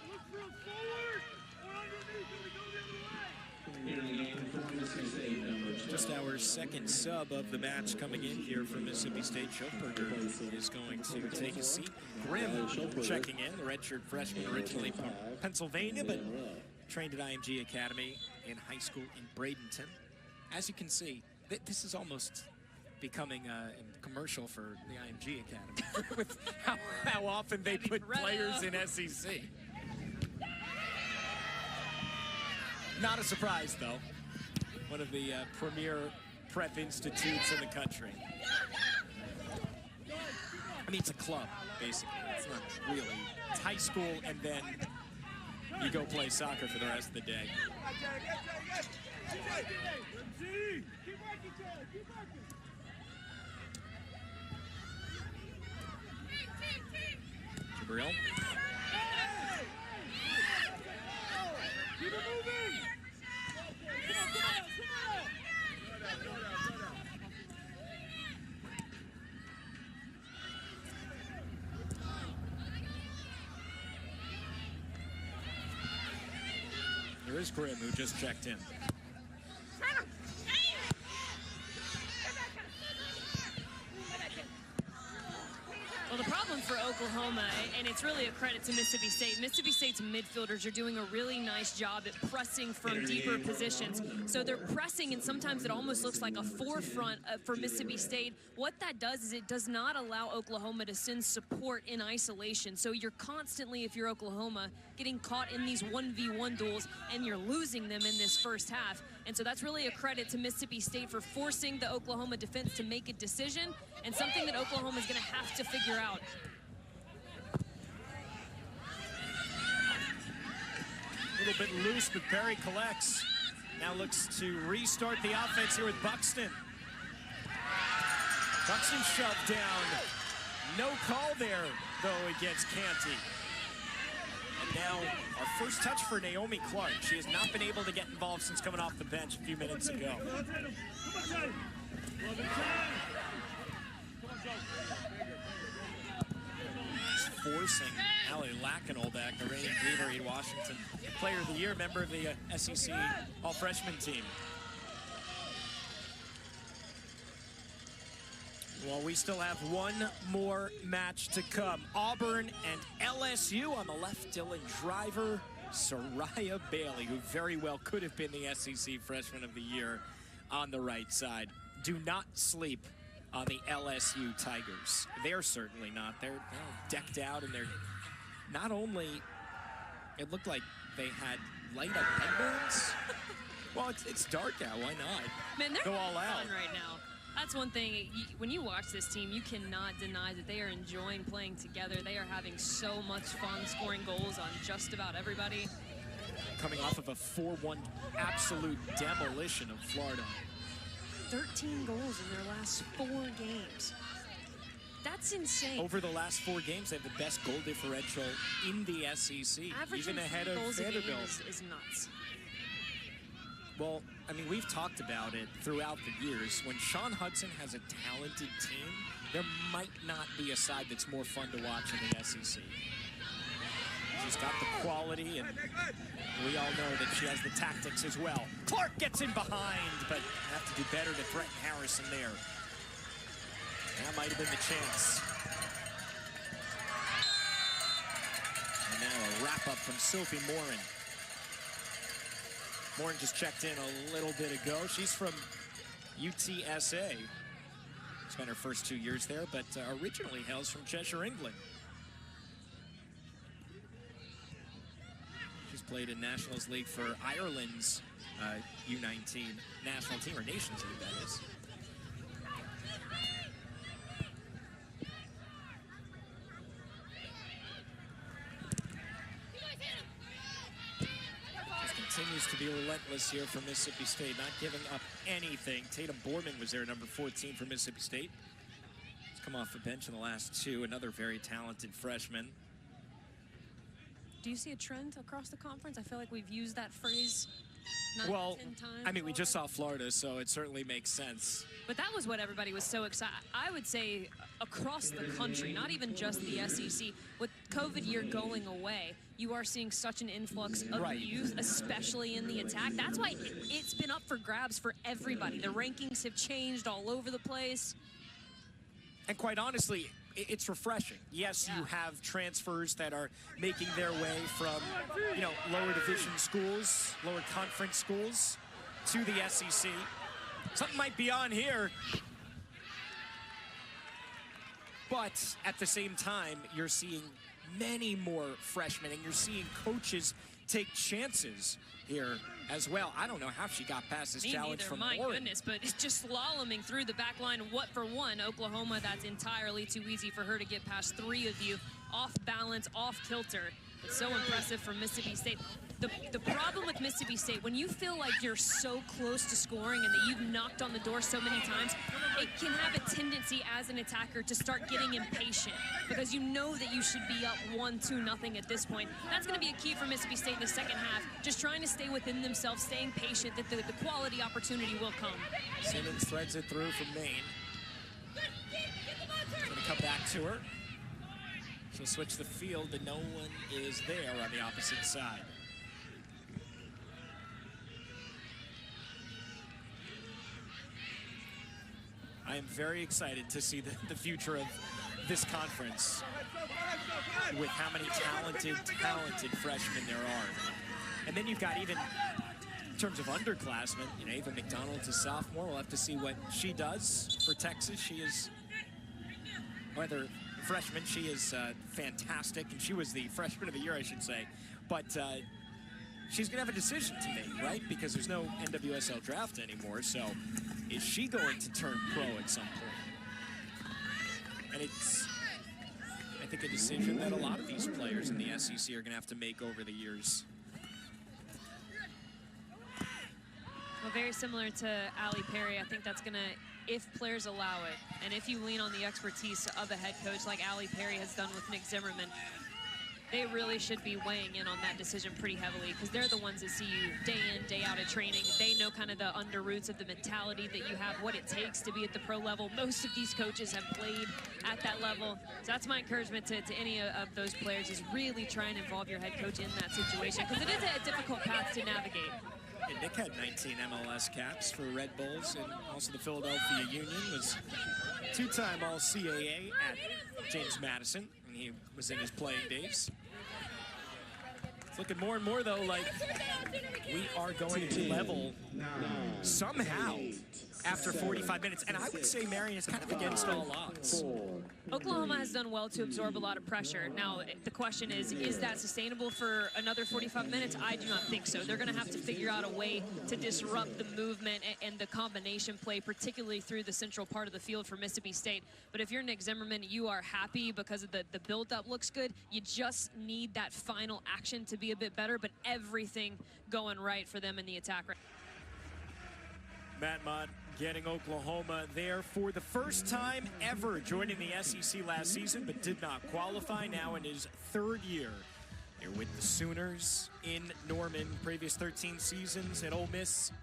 Just our second sub of the match coming in here from Mississippi State. Schofberger is going to take a seat. Grimm checking in, the redshirt freshman originally from Pennsylvania, but trained at IMG Academy in high school in Bradenton. As you can see, this is almost becoming a commercial for the IMG Academy with how often they put players in SEC. Not a surprise, though. One of the premier prep institutes in the country. I mean, it's a club, basically. It's not really. It's high school, and then you go play soccer for the rest of the day. Jabril. Here is Grimm, who just checked in. Well, the problem for Oklahoma, and it's really a credit to Mississippi State's midfielders are doing a really nice job at pressing from deeper positions. So they're pressing, and sometimes it almost looks like a forefront for Mississippi State. What that does is it does not allow Oklahoma to send support in isolation. So you're constantly, if you're Oklahoma, getting caught in these 1v1 duels, and you're losing them in this first half. And so that's really a credit to Mississippi State for forcing the Oklahoma defense to make a decision, and something that Oklahoma is going to have to figure out. A little bit loose, but Perry collects. Now looks to restart the offense here with Buxton. Buxton shoved down. No call there, though, against Canty. And now our first touch for Naomi Clark. She has not been able to get involved since coming off the bench a few minutes ago. Forcing Allie Lackenoldek, the reigning Beaver Washington Player of the Year, member of the SEC All-Freshman team. Well, we still have one more match to come. Auburn and LSU on the left, Dylan Driver, Soraya Bailey, who very well could have been the SEC Freshman of the Year, on the right side. Do not sleep on the LSU Tigers. They're certainly not. They're decked out, and they're not only, it looked like they had light up headbands. Well, it's dark out. Why not? Man, they're go all out fun right now. That's one thing. When you watch this team, you cannot deny that they are enjoying playing together. They are having so much fun scoring goals on just about everybody. Coming off of a 4-1 absolute demolition of Florida. 13 goals in their last 4 games. That's insane. Over the last 4 games, they have the best goal differential in the SEC, Averaging even ahead of goals Vanderbilt. is nuts. Well, I mean, we've talked about it throughout the years. When Sean Hudson has a talented team, there might not be a side that's more fun to watch in the SEC. She's got the quality, and we all know that she has the tactics as well. Clark gets in behind, but have to do better to threaten Harrison there. That might have been the chance. And now a wrap-up from Sophie Morin. Morin just checked in a little bit ago. She's from UTSA. Spent her first 2 years there, but originally hails from Cheshire, England. She's played in Nationals League for Ireland's U19 national team, or Nations League, that is. Continues to be relentless here for Mississippi State, not giving up anything. Tatum Borman was there, number 14 for Mississippi State. He's come off the bench in the last 2, another very talented freshman. Do you see a trend across the conference? I feel like we've used that phrase 9 well, 10 times. I mean, we just saw Florida, so it certainly makes sense. But that was what everybody was so excited. I would say across the country, not even just the SEC, with COVID year going away, you are seeing such an influx of youth, especially in the attack. That's why it's been up for grabs for everybody. The rankings have changed all over the place. And quite honestly, it's refreshing. Yes, you have transfers that are making their way from, you know, lower division schools, lower conference schools to the SEC. Something might be on here. But at the same time, you're seeing many more freshmen, and you're seeing coaches take chances here as well. I don't know how she got past this challenge from my Warren. goodness, but it's just slaloming through the back line. What for one, Oklahoma, that's entirely too easy for her to get past 3 of you. Off balance, off kilter. It's so impressive from Mississippi State. The problem with Mississippi State, when you feel like you're so close to scoring and that you've knocked on the door so many times, it can have a tendency as an attacker to start getting impatient because you know that you should be up 1-2-0 at this point. That's going to be a key for Mississippi State in the second half, just trying to stay within themselves, staying patient, that the quality opportunity will come. Simmons threads it through from Maine. Going to come back to her. She'll switch the field, and no one is there on the opposite side. I am very excited to see the future of this conference with how many talented freshmen there are. And then you've got, even in terms of underclassmen, you know, Ava McDonald's a sophomore. We'll have to see what she does for Texas. She is, whether freshman, she is fantastic, and she was the freshman of the year, I should say. But she's going to have a decision to make, right? Because there's no NWSL draft anymore, so is she going to turn pro at some point? And it's, I think, a decision that a lot of these players in the SEC are going to have to make over the years. Well, very similar to Allie Perry. I think that's going to, if players allow it, and if you lean on the expertise of a head coach like Allie Perry has done with Nick Zimmerman, they really should be weighing in on that decision pretty heavily, because they're the ones that see you day in, day out at training. They know kind of the underroots of the mentality that you have, what it takes to be at the pro level. Most of these coaches have played at that level. So that's my encouragement to any of those players, is really try and involve your head coach in that situation, because it is a difficult path to navigate. And Nick had 19 MLS caps for Red Bulls, and also the Philadelphia Union, was two-time All-CAA at James Madison, and he was in his playing days. It's looking more and more, though, like we are going to level somehow after 45 minutes. And I would say Marion is kind of against all odds. Oklahoma has done well to absorb a lot of pressure. Now, the question is that sustainable for another 45 minutes? I do not think so. They're going to have to figure out a way to disrupt the movement and the combination play, particularly through the central part of the field for Mississippi State. But if you're Nick Zimmerman, you are happy because of the build-up looks good. You just need that final action to be a bit better, but everything going right for them in the attack. Matt Mott getting Oklahoma there for the first time ever, joining the SEC last season, but did not qualify. Now in his 3rd year here with the Sooners in Norman. Previous 13 seasons at Ole Miss.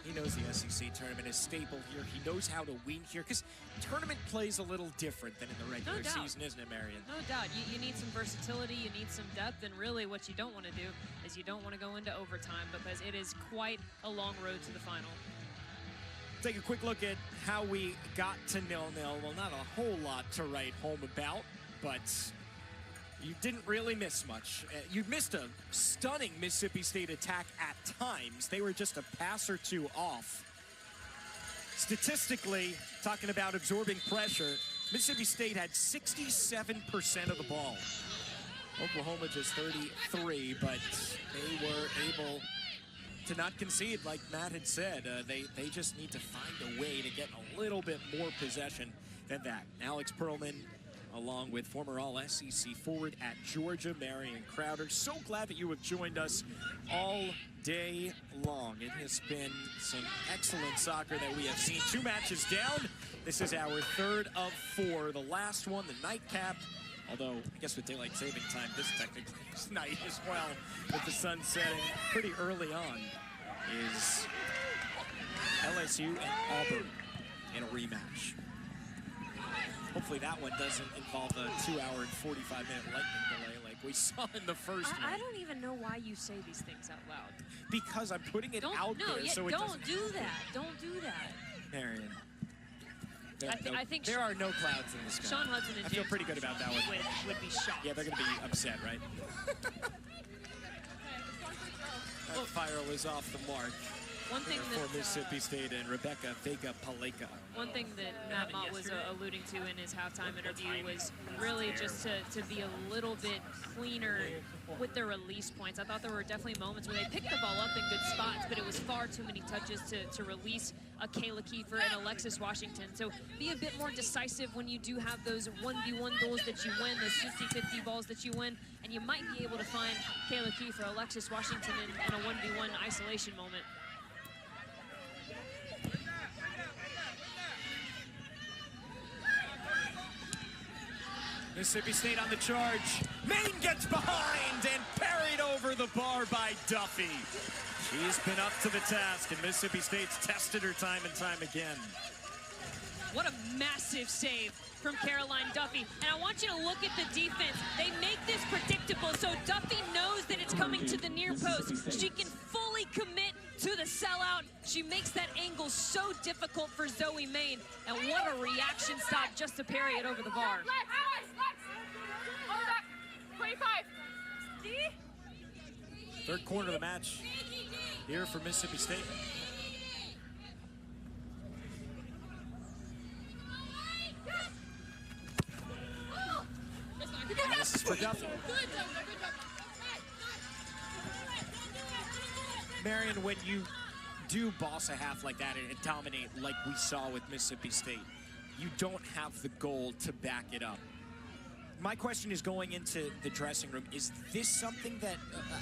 He knows the SEC tournament is staple here. He knows how to win here, because tournament plays a little different than in the regular season, isn't it, Marion? No doubt. You need some versatility, you need some depth, and really what you don't want to do is you don't want to go into overtime, because it is quite a long road to the final. Take a quick look at how we got to 0-0. Well, not a whole lot to write home about, but you didn't really miss much. You missed a stunning Mississippi State attack at times. They were just a pass or two off. Statistically, talking about absorbing pressure, Mississippi State had 67% of the ball. Oklahoma just 33, but they were able to not concede, like Matt had said. They just need to find a way to get a little bit more possession than that. Alex Perlman, along with former All-SEC forward at Georgia, Marion Crowder. So glad that you have joined us all day long. It has been some excellent soccer that we have seen. 2 matches down. This is our 3rd of 4. The last one, the nightcap. Although, I guess with daylight saving time, this technically is night as well, with the sun setting pretty early on, is LSU and Auburn in a rematch. Hopefully that one doesn't involve a 2-hour and 45-minute lightning delay like we saw in the first one. I don't even know why you say these things out loud. Because I'm putting it out there, so it doesn't... Don't do that. Don't do that. Marion. I think there are no clouds in the sky. Sean Hudson and I feel pretty good about that one. Would be shocked. Yeah, they're going to be upset, right? That fire was off the mark. One thing for that Mississippi State and Rebecca Vega-Paleka. one thing that Matt Mott was alluding to in his halftime interview was really just to be a little bit cleaner with their release points. I thought there were definitely moments where they picked the ball up in good spots, but it was far too many touches to release a Kayla Kiefer and Alexis Washington. So be a bit more decisive when you do have those 1v1 goals that you win, those 50-50 balls that you win, and you might be able to find Kayla Kiefer, Alexis Washington in a 1v1 isolation moment. Mississippi State on the charge. Maine gets behind and parried over the bar by Duffy. She's been up to the task, and Mississippi State's tested her time and time again. What a massive save from Caroline Duffy. And I want you to look at the defense. They make this predictable, so Duffy knows that it's coming to the near post. She can fully commit to the sellout. She makes that angle so difficult for Zoe Maine. And what a reaction stop just to parry it over the bar. 25. Third quarter of the match here for Mississippi State. And this is for Duffy. Marion, when you do boss a half like that and dominate like we saw with Mississippi State, you don't have the goal to back it up. My question is, going into the dressing room, is this something that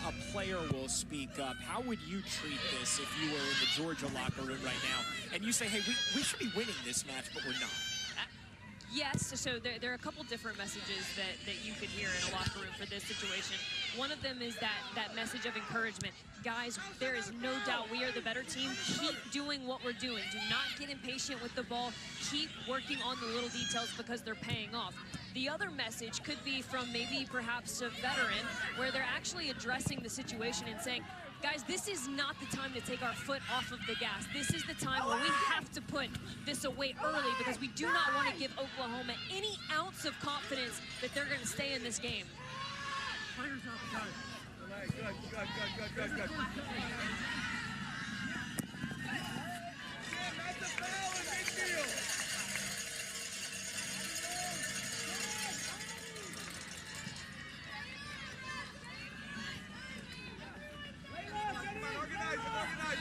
a player will speak up? How would you treat this if you were in the Georgia locker room right now and you say, hey, we should be winning this match, but we're not? Yes, so there are a couple different messages that you could hear in a locker room for this situation. One of them is that message of encouragement. Guys, there is no doubt we are the better team. Keep doing what we're doing. Do not get impatient with the ball. Keep working on the little details because they're paying off. The other message could be from maybe perhaps a veteran where they're actually addressing the situation and saying, guys, this is not the time to take our foot off of the gas. This is the time where we have to put this away early because we do not want to give Oklahoma any ounce of confidence that they're going to stay in this game.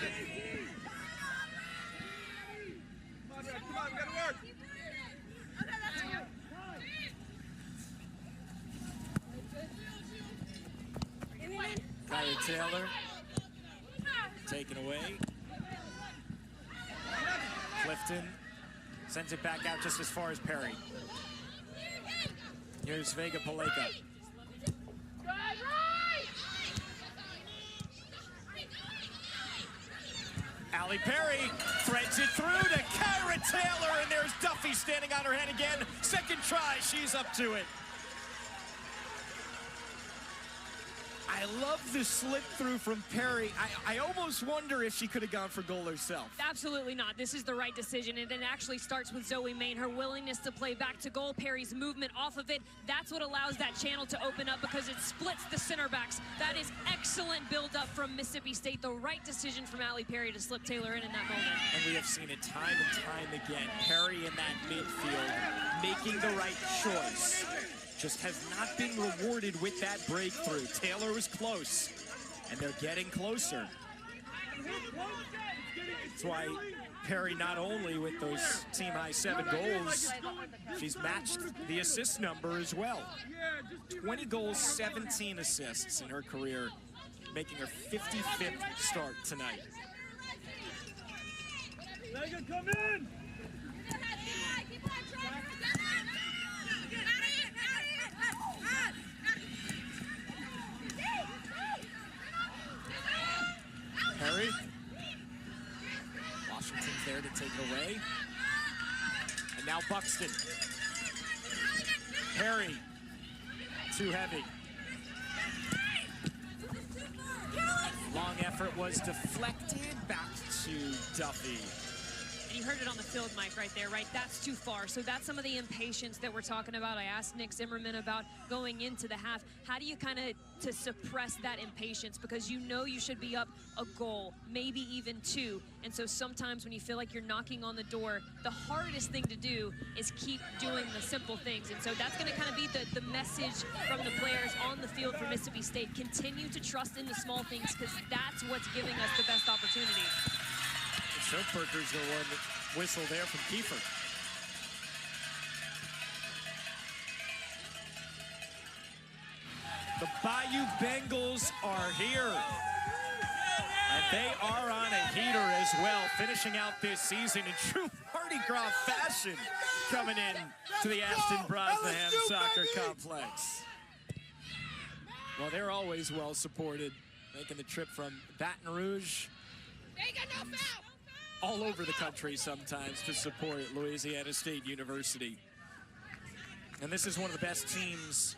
Good. Come on, we gotta work. Kylie Taylor taken away. Clifton sends it back out just as far as Perry. Here's Vega-Paleka. Allie Perry threads it through to Kyra Taylor, and there's Duffy standing on her head again. Second try, she's up to it. I love the slip through from Perry. I almost wonder if she could have gone for goal herself. Absolutely not. This is the right decision, and it actually starts with Zoe Maine. Her willingness to play back to goal, Perry's movement off of it. That's what allows that channel to open up because it splits the center backs. That is excellent build-up from Mississippi State. The right decision from Allie Perry to slip Taylor in that moment. And we have seen it time and time again. Perry in that midfield making the right choice. Just has not been rewarded with that breakthrough. Taylor was close, and they're getting closer. That's why Perry, not only with those team-high 7 goals, she's matched the assist number as well. 20 goals, 17 assists in her career, making her 55th start tonight. Megan, come in! Perry. Washington's there to take away. And now Buxton. Perry. Too heavy. Long effort was deflected back to Duffy. And you heard it on the field mic right there, right? That's too far. So that's some of the impatience that we're talking about. I asked Nick Zimmerman about going into the half. How do you kind of to suppress that impatience? Because you know you should be up a goal, maybe even two. And so sometimes when you feel like you're knocking on the door, the hardest thing to do is keep doing the simple things. And so that's going to kind of be the message from the players on the field for Mississippi State. Continue to trust in the small things, because that's what's giving us the best opportunity. Schultberger's the one whistle there from Kiefer. The Bayou Bengals are here. And they are on a heater as well, finishing out this season in true Mardi Gras fashion, coming in to the Ashton Brosnahan Soccer Complex. Well, they're always well supported, making the trip from Baton Rouge all over the country sometimes to support Louisiana State University. And this is one of the best teams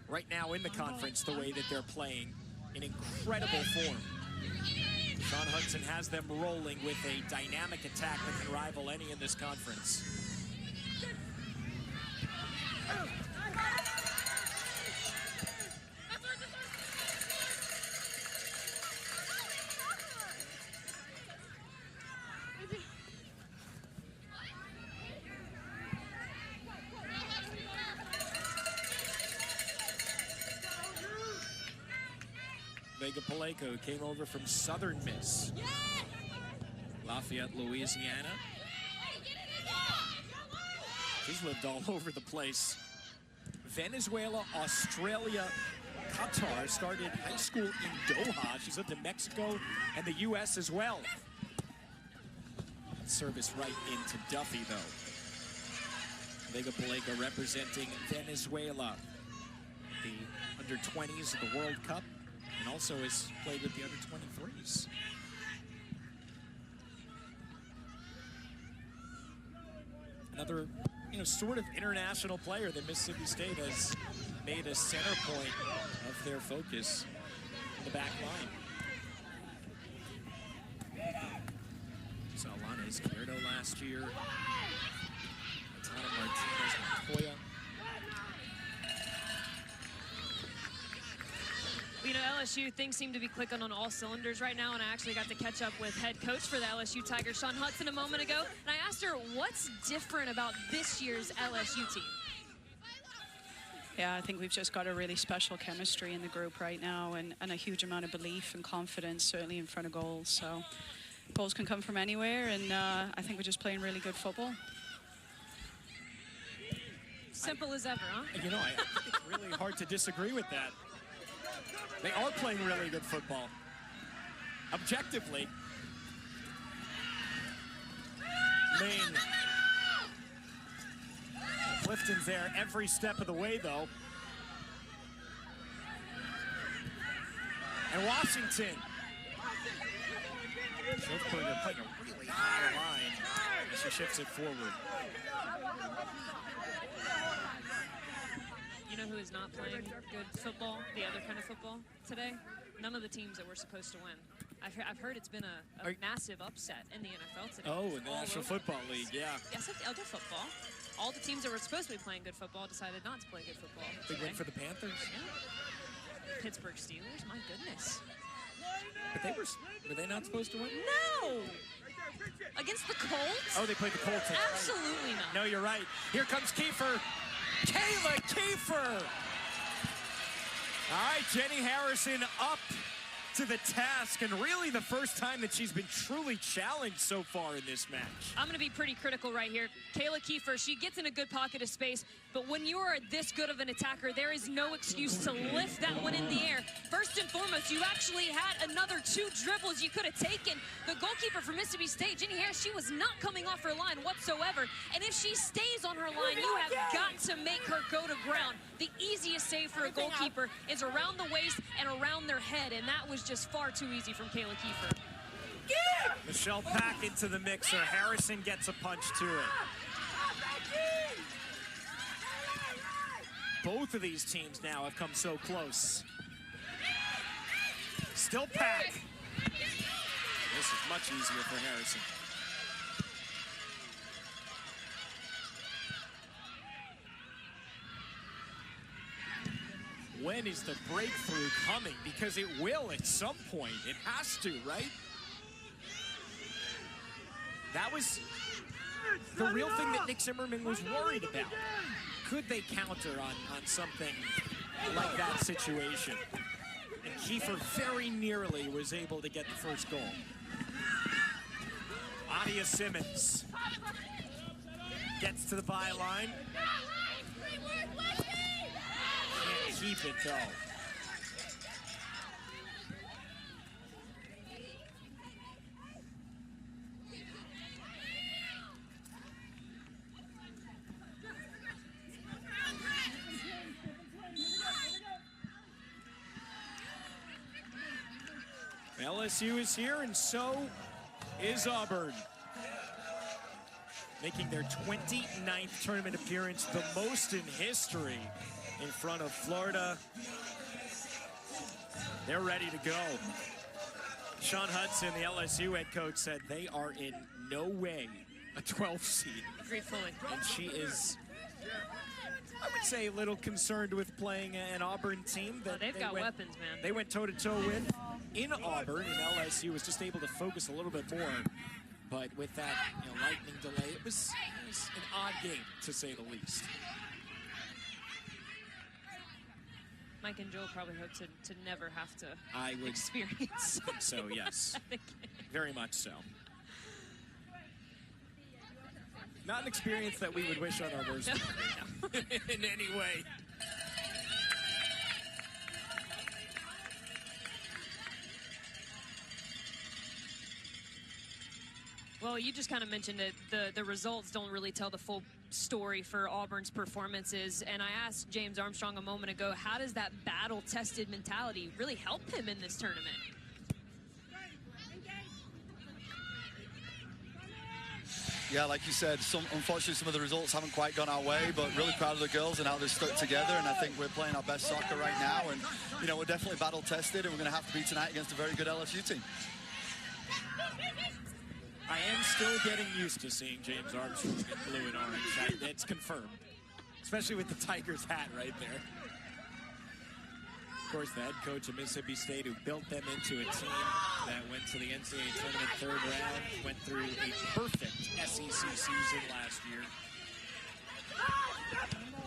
right now in the conference, the way that they're playing in incredible form. Sean Hudson has them rolling with a dynamic attack that can rival any in this conference. Vega Paleko came over from Southern Miss, Lafayette, Louisiana. She's lived all over the place. Venezuela, Australia, Qatar. Started high school in Doha. She's lived in Mexico and the U.S. as well. Service right into Duffy, though. Vega Paleko representing Venezuela, the under-20s of the World Cup, and also has played with the under-23s. Another, sort of international player that Mississippi State has made a center point of their focus in the back line. Saw Lana Izquierdo last year. Tana Martinez Montoya. LSU, things seem to be clicking on all cylinders right now, and I actually got to catch up with head coach for the LSU Tigers, Sean Hudson, a moment ago, and I asked her what's different about this year's LSU team. Yeah, I think we've just got a really special chemistry in the group right now, and a huge amount of belief and confidence, certainly in front of goals. So goals can come from anywhere, and I think we're just playing really good football. Simple as ever, huh? I think it's really hard to disagree with that. They are playing really good football. Objectively. Maine. Clifton's there every step of the way, though. And Washington. Schultberger playing a really high line as she shifts it forward. You know who is not playing good football, the other kind of football today? None of the teams that we're supposed to win. I've heard it's been a massive upset in the NFL today. Oh, in the National Football League, yeah. Yes, other football. All the teams that were supposed to be playing good football decided not to play good football Big win for the Panthers. Yeah. Pittsburgh Steelers, my goodness. But were they not supposed to win? No! Against the Colts? Oh, they played the Colts. Absolutely not. No, you're right. Here comes Kiefer. Kayla Kiefer. All right, Jenny Harrison up to the task, and really the first time that she's been truly challenged so far in this match. I'm going to be pretty critical right here. Kayla Kiefer, she gets in a good pocket of space, but when you are this good of an attacker, there is no excuse to lift that one in the air. First and foremost, you actually had another 2 dribbles you could have taken. The goalkeeper for Mississippi State, Jenny Harris, she was not coming off her line whatsoever, and if she stays on her line, you have got to make her go to ground. The easiest save for a goalkeeper is around the waist and around their head, and that was just far too easy from Kayla Kiefer. Michelle Pack into the mixer. Harrison gets a punch to it. Both of these teams now have come so close. Still Pack. This is much easier for Harrison. when is the breakthrough coming? Because it will at some point. It has to, right? That was the real thing that Nick Zimmerman was worried about. Could they counter on something like that situation? And Kiefer very nearly was able to get the first goal. Adia Simmons gets to the byline. Can't keep it, though. LSU is here, and so is Auburn. Making their 29th tournament appearance, the most in history, in front of Florida. They're ready to go. Sean Hudson, the LSU head coach, said they are in no way a 12 seed. Agreed fully. And she is, I would say, a little concerned with playing an Auburn team that they've got weapons, man. They went toe-to-toe with in Auburn, and LSU was just able to focus a little bit more. But with that lightning delay, it was an odd game, to say the least. Mike and Joel probably hope to never have to experience. Think so, yes. Very much so. Not an experience that we would wish on our worst in any way. Well, you just kind of mentioned it. The results don't really tell the full story for Auburn's performances. And I asked James Armstrong a moment ago, how does that battle-tested mentality really help him in this tournament? Yeah, like you said, unfortunately some of the results haven't quite gone our way, but really proud of the girls and how they've stuck together, and I think we're playing our best soccer right now, and we're definitely battle-tested, and we're going to have to be tonight against a very good LSU team. I am still getting used to seeing James Armstrong in blue and orange. It's confirmed, especially with the Tigers hat right there. Of course, the head coach of Mississippi State, who built them into a team that went to the NCAA tournament third round, went through a perfect SEC season last year.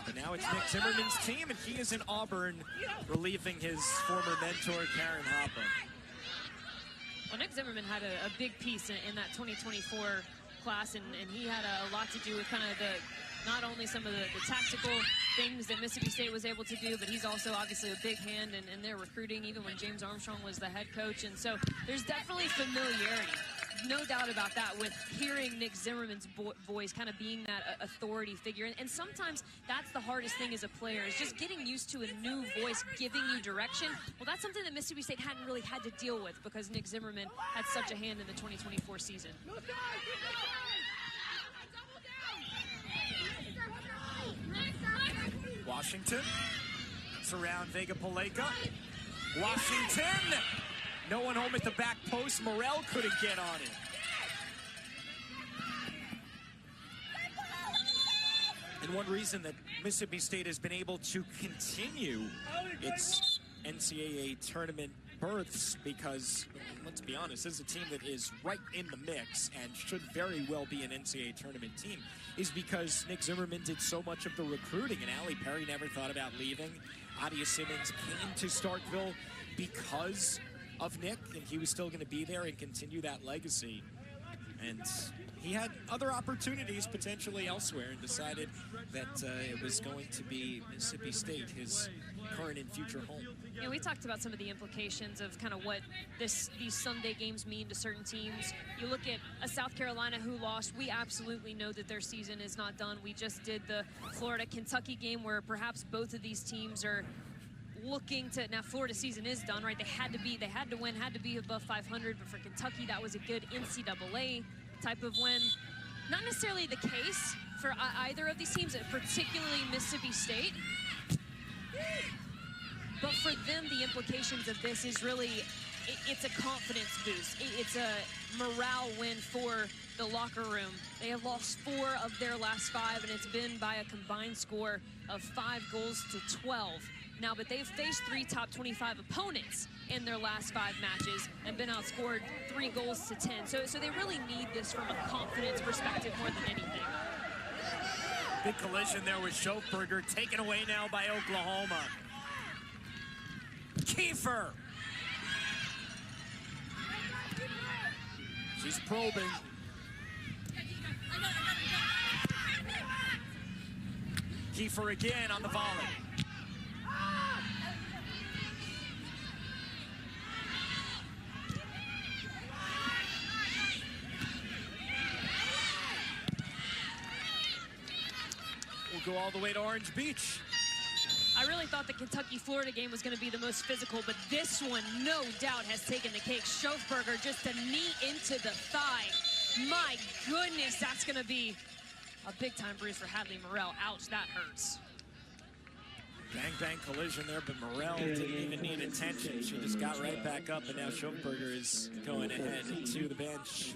But now it's Nick Zimmerman's team, and he is in Auburn, relieving his former mentor, Karen Hoppe. Well, Nick Zimmerman had a big piece in that 2024 class, and he had a lot to do with kind of not only some of the tactical things that Mississippi State was able to do, but he's also obviously a big hand in their recruiting, even when James Armstrong was the head coach. And so there's definitely familiarity, no doubt about that, with hearing Nick Zimmerman's voice, kind of being that authority figure. And sometimes that's the hardest thing as a player, is just getting used to a new voice giving you direction. Well, that's something that Mississippi State hadn't really had to deal with because Nick Zimmerman had such a hand in the 2024 season. Washington, it's around Vega Paleka. Washington, no one home at the back post. Morrell couldn't get on it. And one reason that Mississippi State has been able to continue its NCAA tournament berths, because, let's be honest, this is a team that is right in the mix and should very well be an NCAA tournament team, is because Nick Zimmerman did so much of the recruiting, and Allie Perry never thought about leaving. Adia Simmons came to Starkville because of Nick, and he was still going to be there and continue that legacy. And he had other opportunities potentially elsewhere and decided that it was going to be Mississippi State, his current and future home. We talked about some of the implications of kind of what these Sunday games mean to certain teams. You look at a South Carolina who lost. We absolutely know that their season is not done. We just did the Florida-Kentucky game where perhaps both of these teams are looking to, now Florida's season is done, right? They had to win, had to be above 500, but for Kentucky, that was a good NCAA type of win. Not necessarily the case for either of these teams, particularly Mississippi State. But for them, the implications of this is really, it's a confidence boost. It's a morale win for the locker room. They have lost 4 of their last 5, and it's been by a combined score of 5 goals to 12. now, but they've faced 3 top 25 opponents in their last 5 matches and been outscored 3 goals to 10. So they really need this from a confidence perspective more than anything. Big collision there with Schofberger, taken away now by Oklahoma. Kiefer. She's probing. Kiefer again on the volley. We'll go all the way to Orange Beach. I really thought the Kentucky-Florida game was going to be the most physical, but this one, no doubt, has taken the cake. Schofberger, just a knee into the thigh. My goodness, that's going to be a big-time bruise for Hadley Morel. Ouch, that hurts. Bang collision there, but Morel didn't even need attention. She just got right back up, and now Schofberger is going ahead to the bench.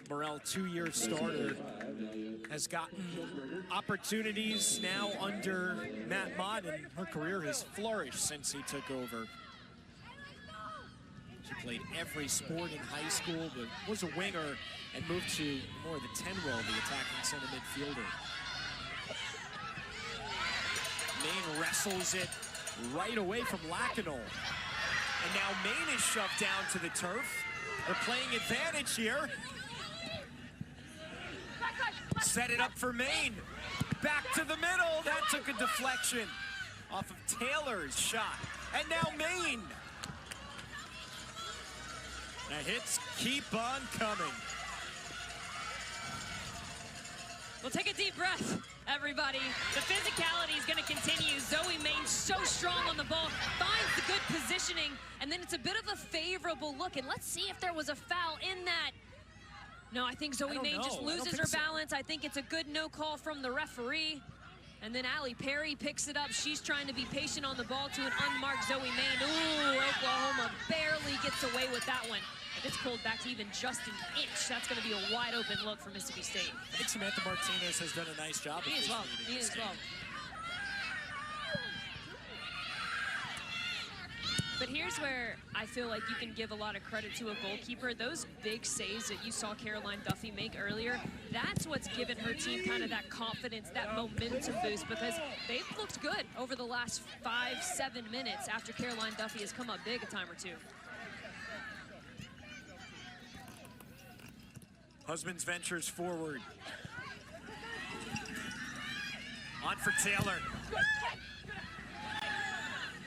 Morel, 2-year starter, has gotten opportunities now under Matt Mott, and her career has flourished since he took over. She played every sport in high school, but was a winger and moved to more of the 10 role, the attacking center midfielder. Maine wrestles it right away from Lacanol. And now Maine is shoved down to the turf. They're playing advantage here. Set it up for Maine. Back to the middle. That took a deflection off of Taylor's shot. And now Maine. The hits keep on coming. Well, take a deep breath, everybody. The physicality is going to continue. Zoe Maine so strong on the ball, finds the good positioning, and then it's a bit of a favorable look. And let's see if there was a foul in that. No, I think Zoe Maine just loses her balance. I think it's a good no call from the referee. And then Allie Perry picks it up. She's trying to be patient on the ball to an unmarked Zoe Maine. Ooh, Oklahoma barely gets away with that one. If it's pulled back to even just an inch, that's going to be a wide open look for Mississippi State. I think Samantha Martinez has done a nice job. He is well. He is well. But here's where I feel like you can give a lot of credit to a goalkeeper. Those big saves that you saw Caroline Duffy make earlier, that's what's given her team kind of that confidence, that momentum boost, because they've looked good over the last 5-7 minutes after Caroline Duffy has come up big a time or two. Husbands ventures forward. On for Taylor.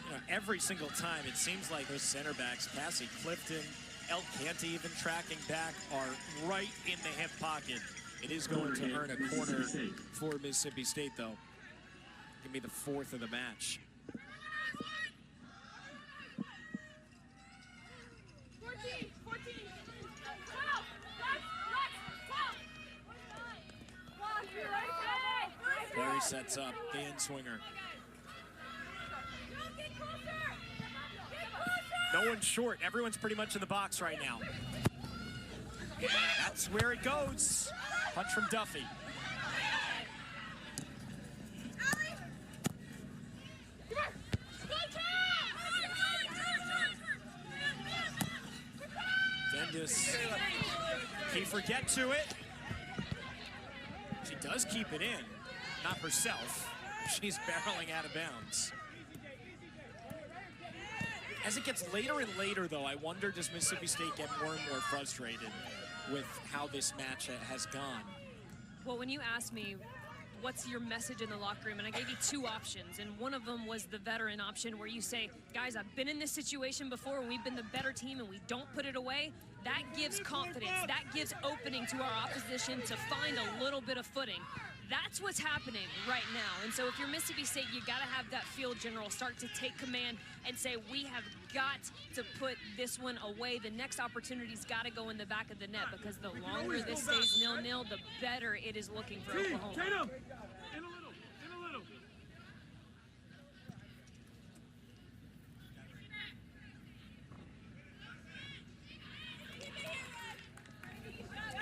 You know, every single time, it seems like those center backs, Cassie Clifton, El Canty even tracking back, are right in the hip pocket. It is going to earn a corner for Mississippi State, though. Give me the 4th of the match. Perry sets up, the in-swinger. No one's short. Everyone's pretty much in the box right now. And that's where it goes. Punch from Duffy. Dendis. Kiefer get to it. She does keep it in. Not herself. She's barreling out of bounds. As it gets later and later, though, I wonder, does Mississippi State get more and more frustrated with how this match has gone? Well, when you asked me, what's your message in the locker room, and I gave you 2 options, and one of them was the veteran option, where you say, guys, I've been in this situation before, and we've been the better team, and we don't put it away. That gives confidence. That gives opening to our opposition to find a little bit of footing. That's what's happening right now. And so if you're Mississippi State, you got to have that field general start to take command and say, we have got to put this one away. The next opportunity's got to go in the back of the net, because the longer this stays 0-0, the better it is looking for Oklahoma. In a little, in a little.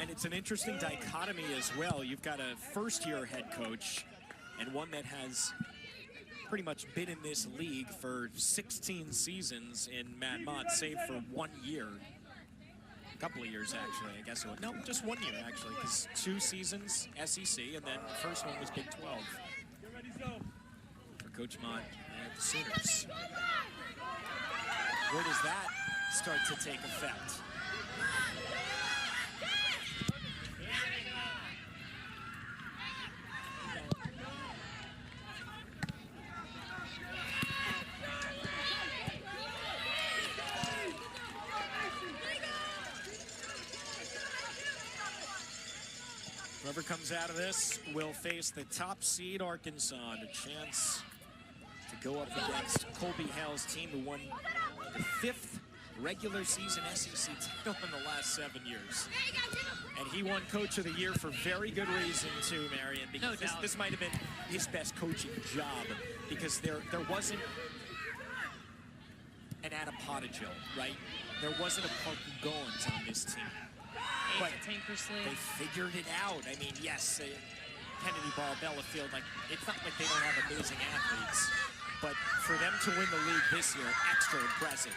And it's an interesting dichotomy as well. You've got a first-year head coach and one that has pretty much been in this league for 16 seasons in Mad Mod, save for 1 year. A couple of years, actually, I guess. No, just 1 year, actually, because 2 seasons SEC, and then the first one was Big 12 for Coach Mott and the Sooners. Where does that start to take effect? Whoever comes out of this will face the top seed Arkansas, and a chance to go up against Colby Hale's team, who won the 5th regular season SEC title in the last 7 years. And he won Coach of the Year for very good reason too, Marion, because this might have been his best coaching job, because there wasn't an Adepotajo, right? There wasn't a Parker Goins on this team. But they figured it out. I mean, yes, Kennedy Ball, Bellafield, like, it's not like they don't have amazing athletes, but for them to win the league this year, extra impressive.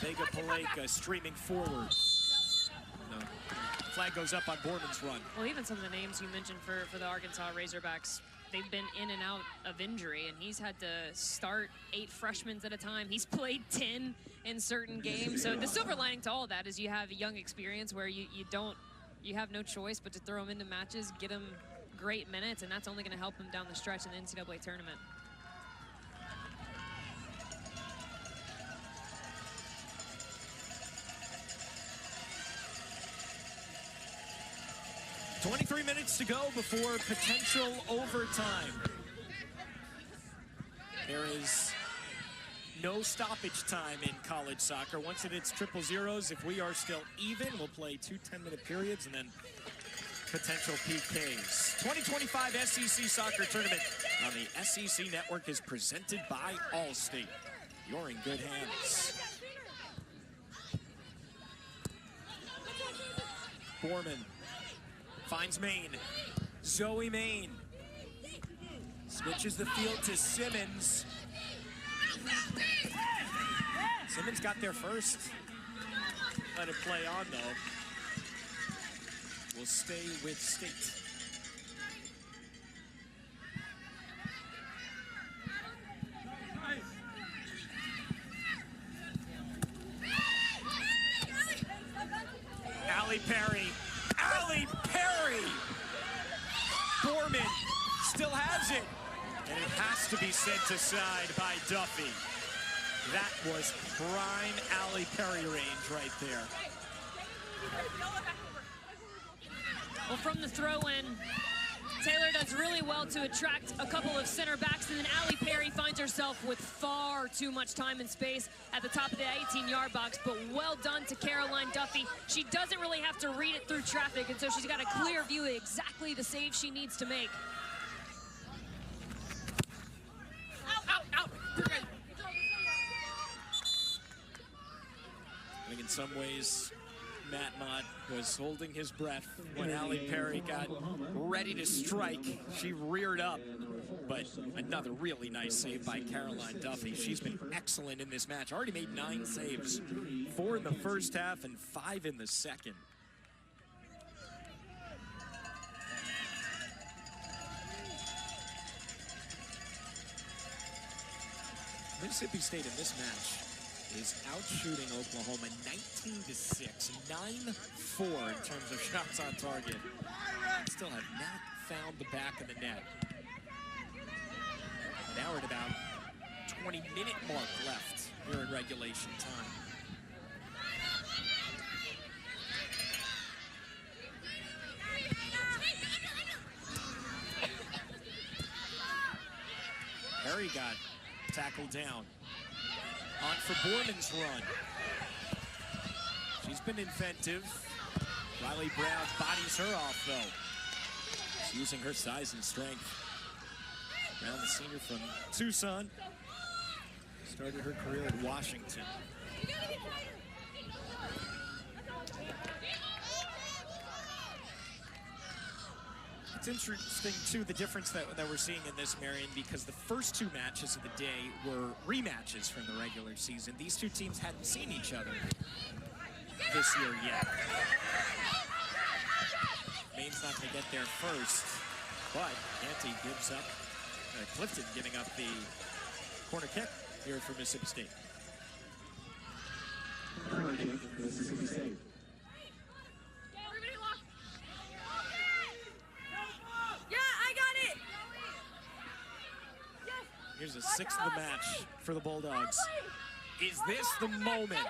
Vega Paleka streaming forward. No. Flag goes up on Borman's run. Well, even some of the names you mentioned for the Arkansas Razorbacks, they've been in and out of injury, and he's had to start 8 freshmen at a time. He's played 10 in certain games. So the silver lining to all of that is you have a young experience where you have no choice but to throw him into matches, get him great minutes, and that's only going to help him down the stretch in the NCAA tournament. .23 minutes to go before potential overtime. There is no stoppage time in college soccer. Once it hits triple zeros, if we are still even, we'll play 2 10-minute periods and then potential PKs. 2025 SEC Soccer Tournament on the SEC Network is presented by Allstate. You're in good hands. Borman finds Maine. Zoe Maine switches the field to Simmons. Simmons got there first. Let it play on, though. We'll stay with State. Allie Perry. Allie Perry! Borman still has it. And it has to be sent aside by Duffy. That was prime Allie Perry range right there. Well, from the throw-in, Taylor does really well to attract a couple of center backs, and then Allie Perry finds herself with far too much time and space at the top of the 18-yard box, but well done to Caroline Duffy. She doesn't really have to read it through traffic, and so she's got a clear view of exactly the save she needs to make. I think in some ways, Matt Mott was holding his breath when Allie Perry got ready to strike. She reared up, but another really nice save by Caroline Duffy. She's been excellent in this match. Already made 9 saves, 4 in the first half and 5 in the second. Mississippi State in this match is out-shooting Oklahoma 19-6, 9-4 in terms of shots on target. Still have not found the back of the net. And now we're at about 20-minute mark left here in regulation time. Perry got tackled down. On for Borman's run. She's been inventive. Riley Brown bodies her off, though. She's using her size and strength. Brown, the senior from Tucson, started her career at Washington. It's interesting, too, the difference that we're seeing in this, Marion, because the first two matches of the day were rematches from the regular season. These two teams hadn't seen each other this year yet. Maine's not going to get there first, but Canty gives up, Clifton giving up the corner kick here for Mississippi State. Corner kick, Mississippi State. Here's the sixth of the match for the Bulldogs. Is this the moment?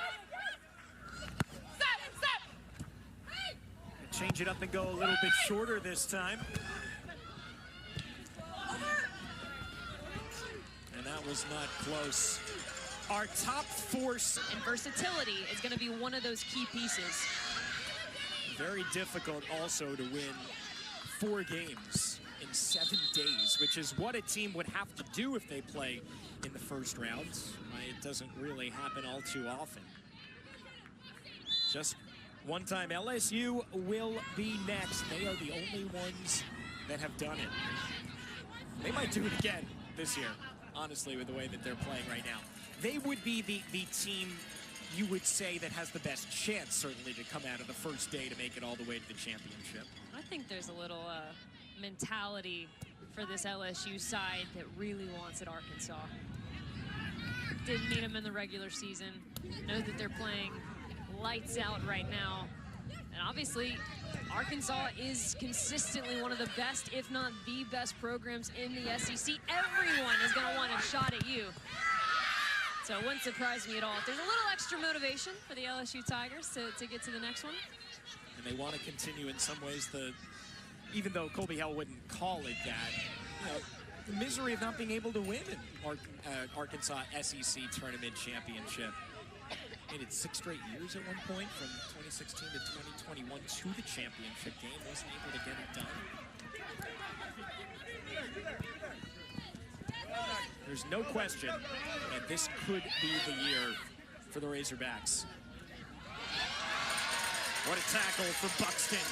Change it up and go a little bit shorter this time. And that was not close. Our top force. And versatility is going to be one of those key pieces. Very difficult also to win 4 games in 7 days, which is what a team would have to do if they play in the first round. It doesn't really happen all too often. Just one time. LSU will be next. They are the only ones that have done it. They might do it again this year, honestly, with the way that they're playing right now. They would be the team you would say that has the best chance, certainly, to come out of the first day to make it all the way to the championship. I think there's a little mentality for this LSU side that really wants it Arkansas. Didn't meet them in the regular season. Know that they're playing lights out right now. And obviously, Arkansas is consistently one of the best, if not the best programs in the SEC. Everyone is going to want a shot at you. So it wouldn't surprise me at all. If there's a little extra motivation for the LSU Tigers to get to the next one. And they want to continue in some ways even though Colby Hell wouldn't call it that, the misery of not being able to win an Arkansas SEC tournament championship. Made it 6 straight years at one point, from 2016 to 2021 to the championship game. Wasn't able to get it done. There's no question that this could be the year for the Razorbacks. What a tackle for Buxton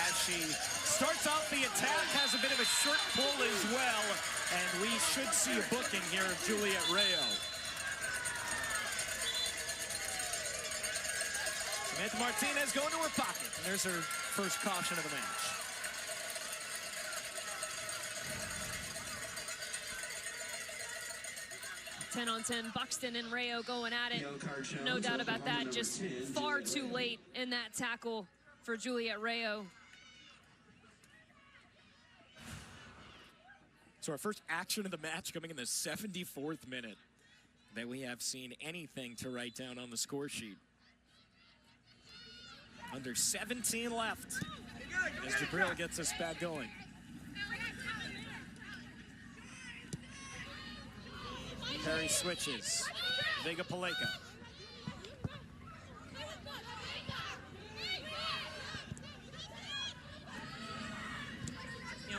as she starts off the attack, has a bit of a short pull as well, and we should see a booking here of Juliet Rayo. Samantha Martinez going to her pocket, and there's her first caution of the match. Ten-on-10, Buxton and Rayo going at it. No doubt about that. Just far too late in that tackle for Juliet Rayo. So our first action of the match coming in the 74th minute that we have seen anything to write down on the score sheet. Under 17 left as Jabril gets us back going. Perry switches. Vega Paleka.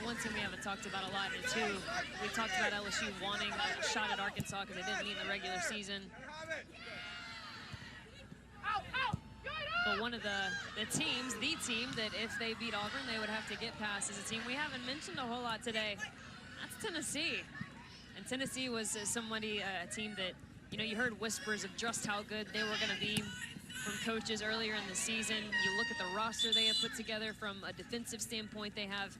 One thing we haven't talked about a lot, and two, we talked about LSU wanting a shot at Arkansas because they didn't meet in the regular season. But one of the teams, the team that if they beat Auburn, they would have to get past as a team we haven't mentioned a whole lot today. That's Tennessee. And Tennessee was a team that, you heard whispers of just how good they were going to be from coaches earlier in the season. You look at the roster they have put together from a defensive standpoint. They have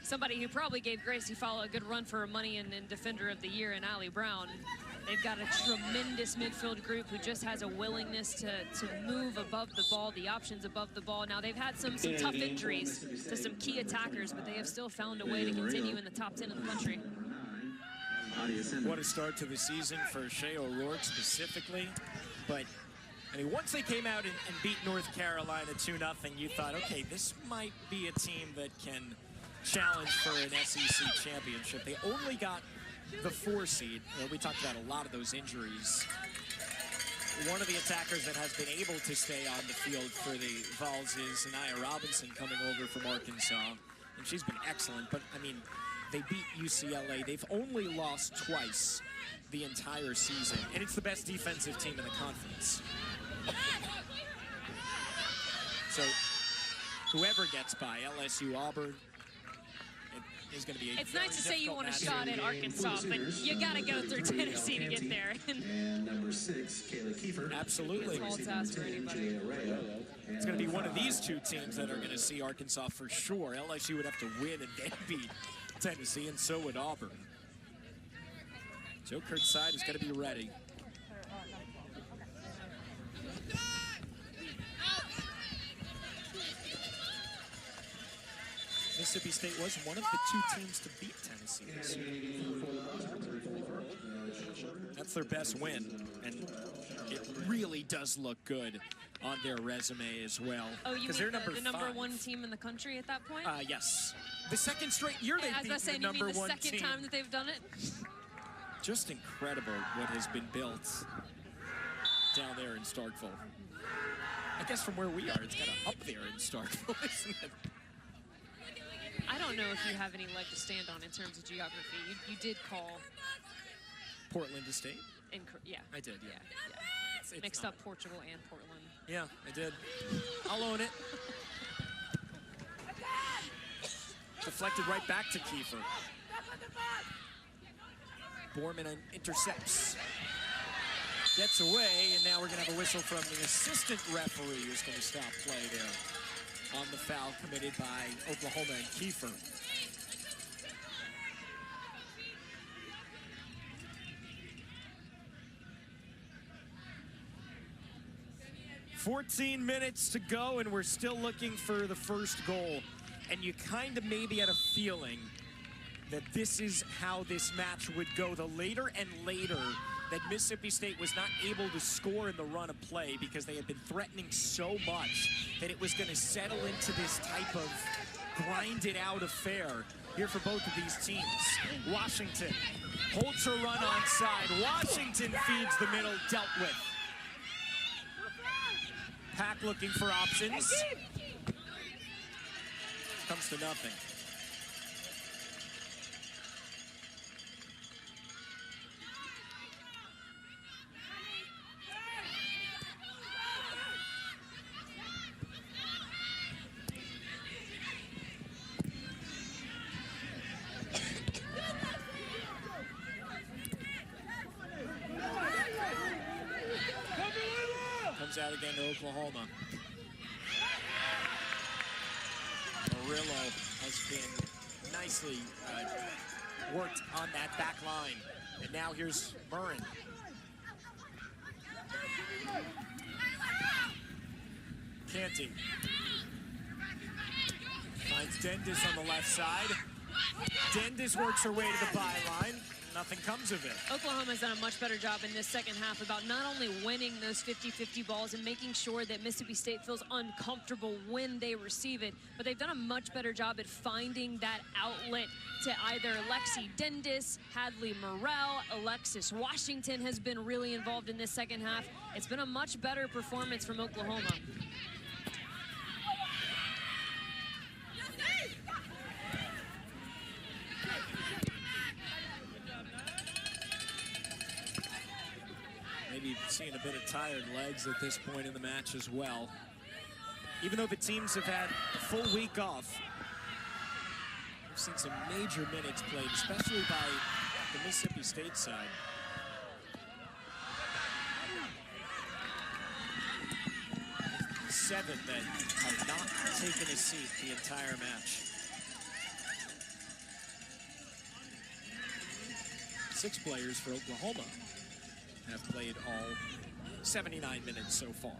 somebody who probably gave Gracie Fowler a good run for her money and Defender of the Year in Allie Brown. They've got a tremendous midfield group who just has a willingness to move above the ball, the options above the ball. Now, they've had some tough injuries to some key attackers, but they have still found a way to continue in the top 10 of the country. What a start to the season for Shea O'Rourke specifically. But, once they came out and beat North Carolina 2-0, you thought, okay, this might be a team that can challenge for an SEC championship. They only got the 4 seed. We talked about a lot of those injuries. One of the attackers that has been able to stay on the field for the Vols is Anaya Robinson, coming over from Arkansas. And she's been excellent, but they beat UCLA. They've only lost twice the entire season, and it's the best defensive team in the conference. So whoever gets by, LSU, Auburn, is going to be a It's very nice to say you difficult want a match. shot at Arkansas, but you got to go through Tennessee to get there. And number 6, Kayla Kiefer. Absolutely. Tall task for anybody. It's going to be one of these two teams that are going to see Arkansas for sure. LSU would have to win and then beat Tennessee, and so would Auburn. Joe Kurtz's side is going to be ready. Mississippi State was one of the two teams to beat Tennessee this year. That's their best win, and it really does look good on their resume as well. Oh, you mean they're the number 5. 1 team in the country at that point? Yes. The second straight year they've As I beaten said, the you mean number the 1 second team. time that they've done it? Just incredible what has been built down there in Starkville. I guess from where we are, it's kind of up there in Starkville, isn't it? I don't know if you have any leg to stand on in terms of geography. You did call Portland State? yeah. I did, yeah. It's Mixed not- up Portugal and Portland. Yeah, I did. I'll own it. Deflected right back to Kiefer. Borman intercepts. Gets away, and now we're going to have a whistle from the assistant referee who's going to stop play there on the foul committed by Oklahoma and Kiefer. "14 minutes to go, and we're still looking for the first goal. And you kind of maybe had a feeling that this is how this match would go. The later and later that Mississippi State was not able to score in the run of play because they had been threatening so much that it was going to settle into this type of grind-it-out affair here for both of these teams. Washington holds her run onside. Washington feeds the middle, dealt with. Pack looking for options. Comes to nothing. Comes out again to Oklahoma. Murillo has been nicely worked on that back line. And now here's Murrin. Canty. Finds Dendis on the left side. Dendis works her way to the byline. Nothing comes of it. Oklahoma's done a much better job in this second half about not only winning those 50-50 balls and making sure that Mississippi State feels uncomfortable when they receive it, but they've done a much better job at finding that outlet to either Lexi Dendis, Hadley Morrell, Alexis Washington has been really involved in this second half. It's been a much better performance from Oklahoma. Maybe seeing a bit of tired legs at this point in the match as well. Even though the teams have had a full week off, we've seen some major minutes played, especially by the Mississippi State side. Seven that have not taken a seat the entire match. 6 players for Oklahoma have played all 79 minutes so far.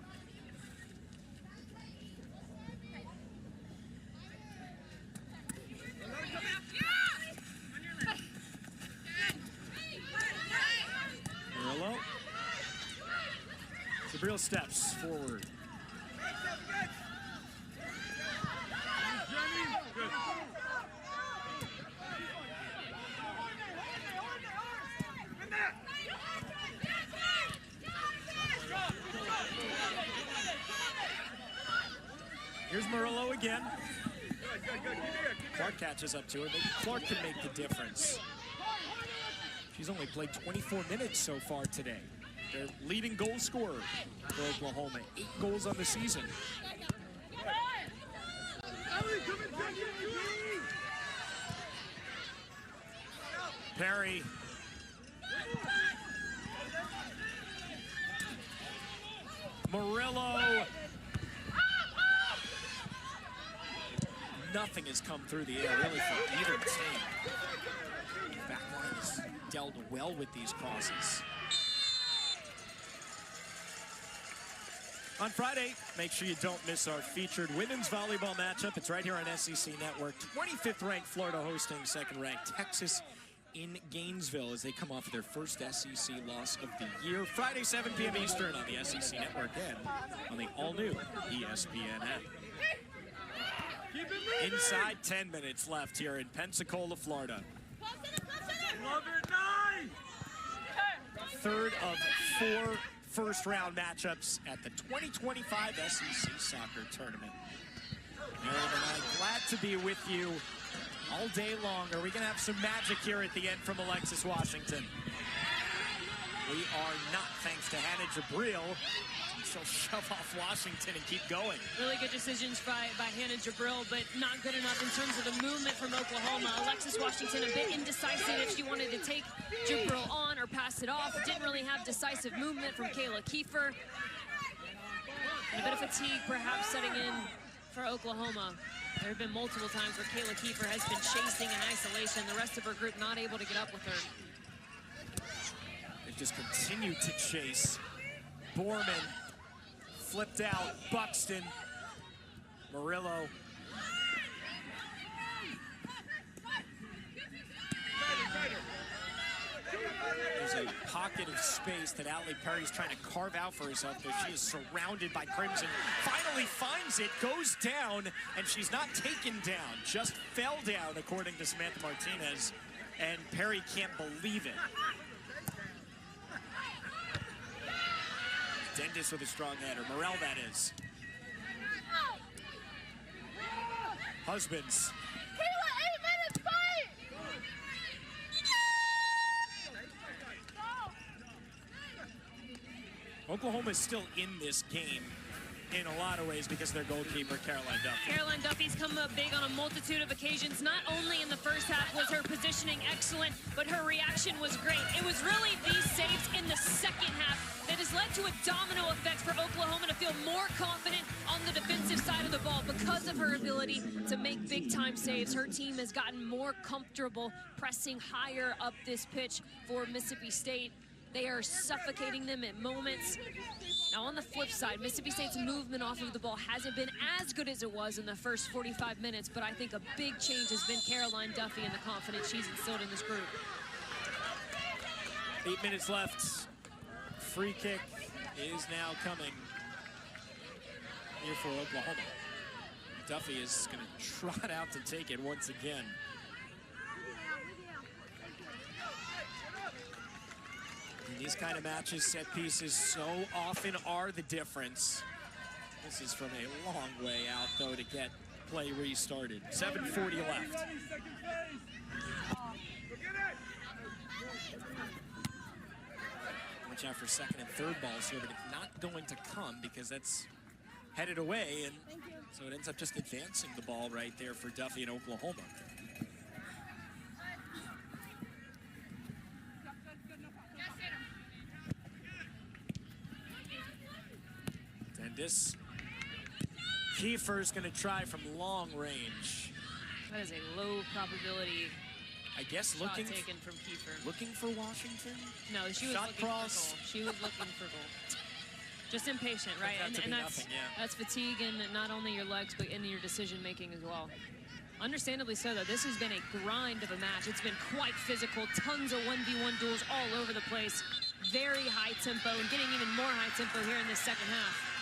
Murillo. Jabril steps forward. Here's Murillo again. Clark catches up to her. Maybe Clark can make the difference. She's only played 24 minutes so far today. Their leading goal scorer for Oklahoma. 8 goals on the season. Perry. Murillo. Nothing has come through the air, really, for either team. Backline has dealt well with these crosses. On Friday, make sure you don't miss our featured women's volleyball matchup. It's right here on SEC Network. 25th ranked Florida hosting second ranked Texas in Gainesville as they come off their first SEC loss of the year. Friday, 7 p.m. Eastern on the SEC Network and on the all-new ESPN app. Inside 10 minutes left here in Pensacola, Florida. Third of 4 first-round matchups at the 2025 SEC Soccer Tournament. And I'm glad to be with you all day long. Are we going to have some magic here at the end from Alexis Washington? We are not, thanks to Hannah Jabril. She'll shove off Washington and keep going. Really good decisions by Hannah Jabril, but not good enough in terms of the movement from Oklahoma. Alexis Washington a bit indecisive if she wanted to take Jabril on or pass it off. Didn't really have decisive movement from Kayla Kiefer. And a bit of fatigue perhaps setting in for Oklahoma. There have been multiple times where Kayla Kiefer has been chasing in isolation. The rest of her group not able to get up with her. They've just continued to chase. Borman flipped out. Buxton. Murillo. There's a pocket of space that Allie Perry's trying to carve out for herself, but she is surrounded by Crimson. Finally finds it, goes down, and she's not taken down, just fell down, according to Samantha Martinez, and Perry can't believe it. Dendis with a strong header. Morel, that is. Husbands. Oklahoma is still in this game in a lot of ways because of their goalkeeper, Caroline Duffy. Caroline Duffy's come up big on a multitude of occasions. Not only in the first half was her positioning excellent, but her reaction was great. It was really these saves in the second half that has led to a domino effect for Oklahoma to feel more confident on the defensive side of the ball because of her ability to make big-time saves. Her team has gotten more comfortable pressing higher up this pitch for Mississippi State. They are suffocating them at moments. Now on the flip side, Mississippi State's movement off of the ball hasn't been as good as it was in the first 45 minutes, but I think a big change has been Caroline Duffy and the confidence she's instilled in this group. 8 minutes left. Free kick is now coming here for Oklahoma. Duffy is going to trot out to take it once again. In these kind of matches, set pieces so often are the difference. This is from a long way out, though, to get play restarted. 7:40 left. Watch out for second and third balls here, but it's not going to come because that's headed away, and so it ends up just advancing the ball right there for Duffy in Oklahoma. This Kiefer's going to try from long range. That is a low probability. I guess shot taken from Kiefer. Looking for Washington? No, she was looking for goal. She was looking for goal. Just impatient, right? And that's fatigue in not only your legs, but in your decision making as well. Understandably so, though. This has been a grind of a match. It's been quite physical. Tons of 1v1 duels all over the place. Very high tempo, and getting even more high tempo here in this second half.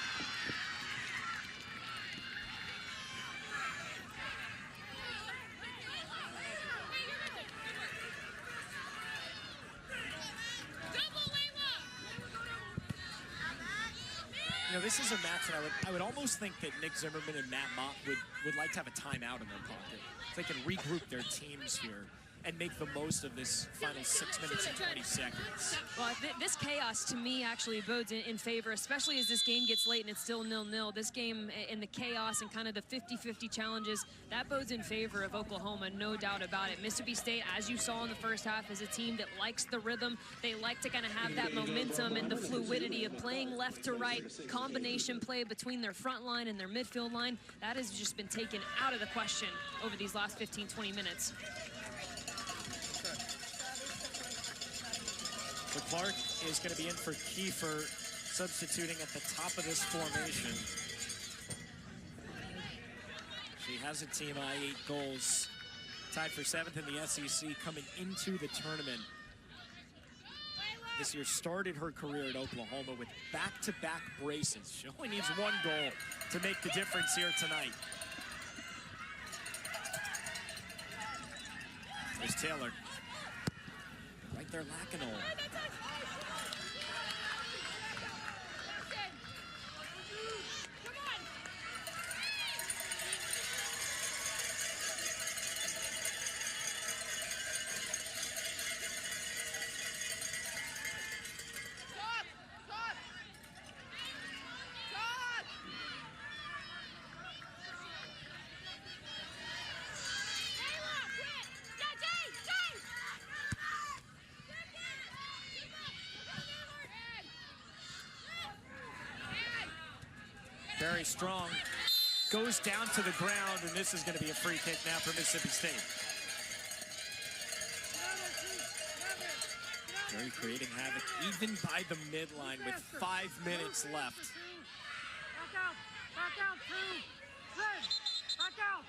You know, this is a match that I would almost think that Nick Zimmerman and Matt Mott would like to have a timeout in their pocket. If they can regroup their teams here. and make the most of this final 6 minutes and 20 seconds. Well, this chaos to me actually bodes in favor, especially as this game gets late and it's still 0-0. This game in the chaos and kind of the 50-50 challenges, that bodes in favor of Oklahoma, no doubt about it. Mississippi State, as you saw in the first half, is a team that likes the rhythm. They like to kind of have that momentum and the fluidity of playing left to right, combination play between their front line and their midfield line. That has just been taken out of the question over these last 15-20 minutes. So Clark is going to be in for Kiefer, substituting at the top of this formation. She has a team high 8 goals, tied for 7th in the SEC coming into the tournament. This year started her career at Oklahoma with back-to-back braces. She only needs 1 goal to make the difference here tonight. There's Taylor. Right there, Lacanol. Very strong, goes down to the ground, and this is going to be a free kick now for Mississippi State. Very creating havoc, even by the midline with 5 minutes left. Back out, 2, Red, back out.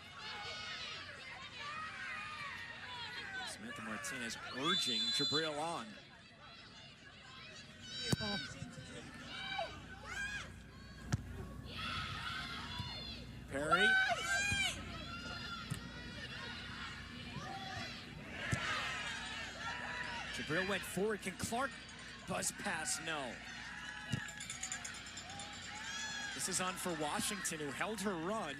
Samantha Martinez urging Jabril on. Perry. Jabril went forward. Can Clark buzz pass? No. This is on for Washington, who held her run.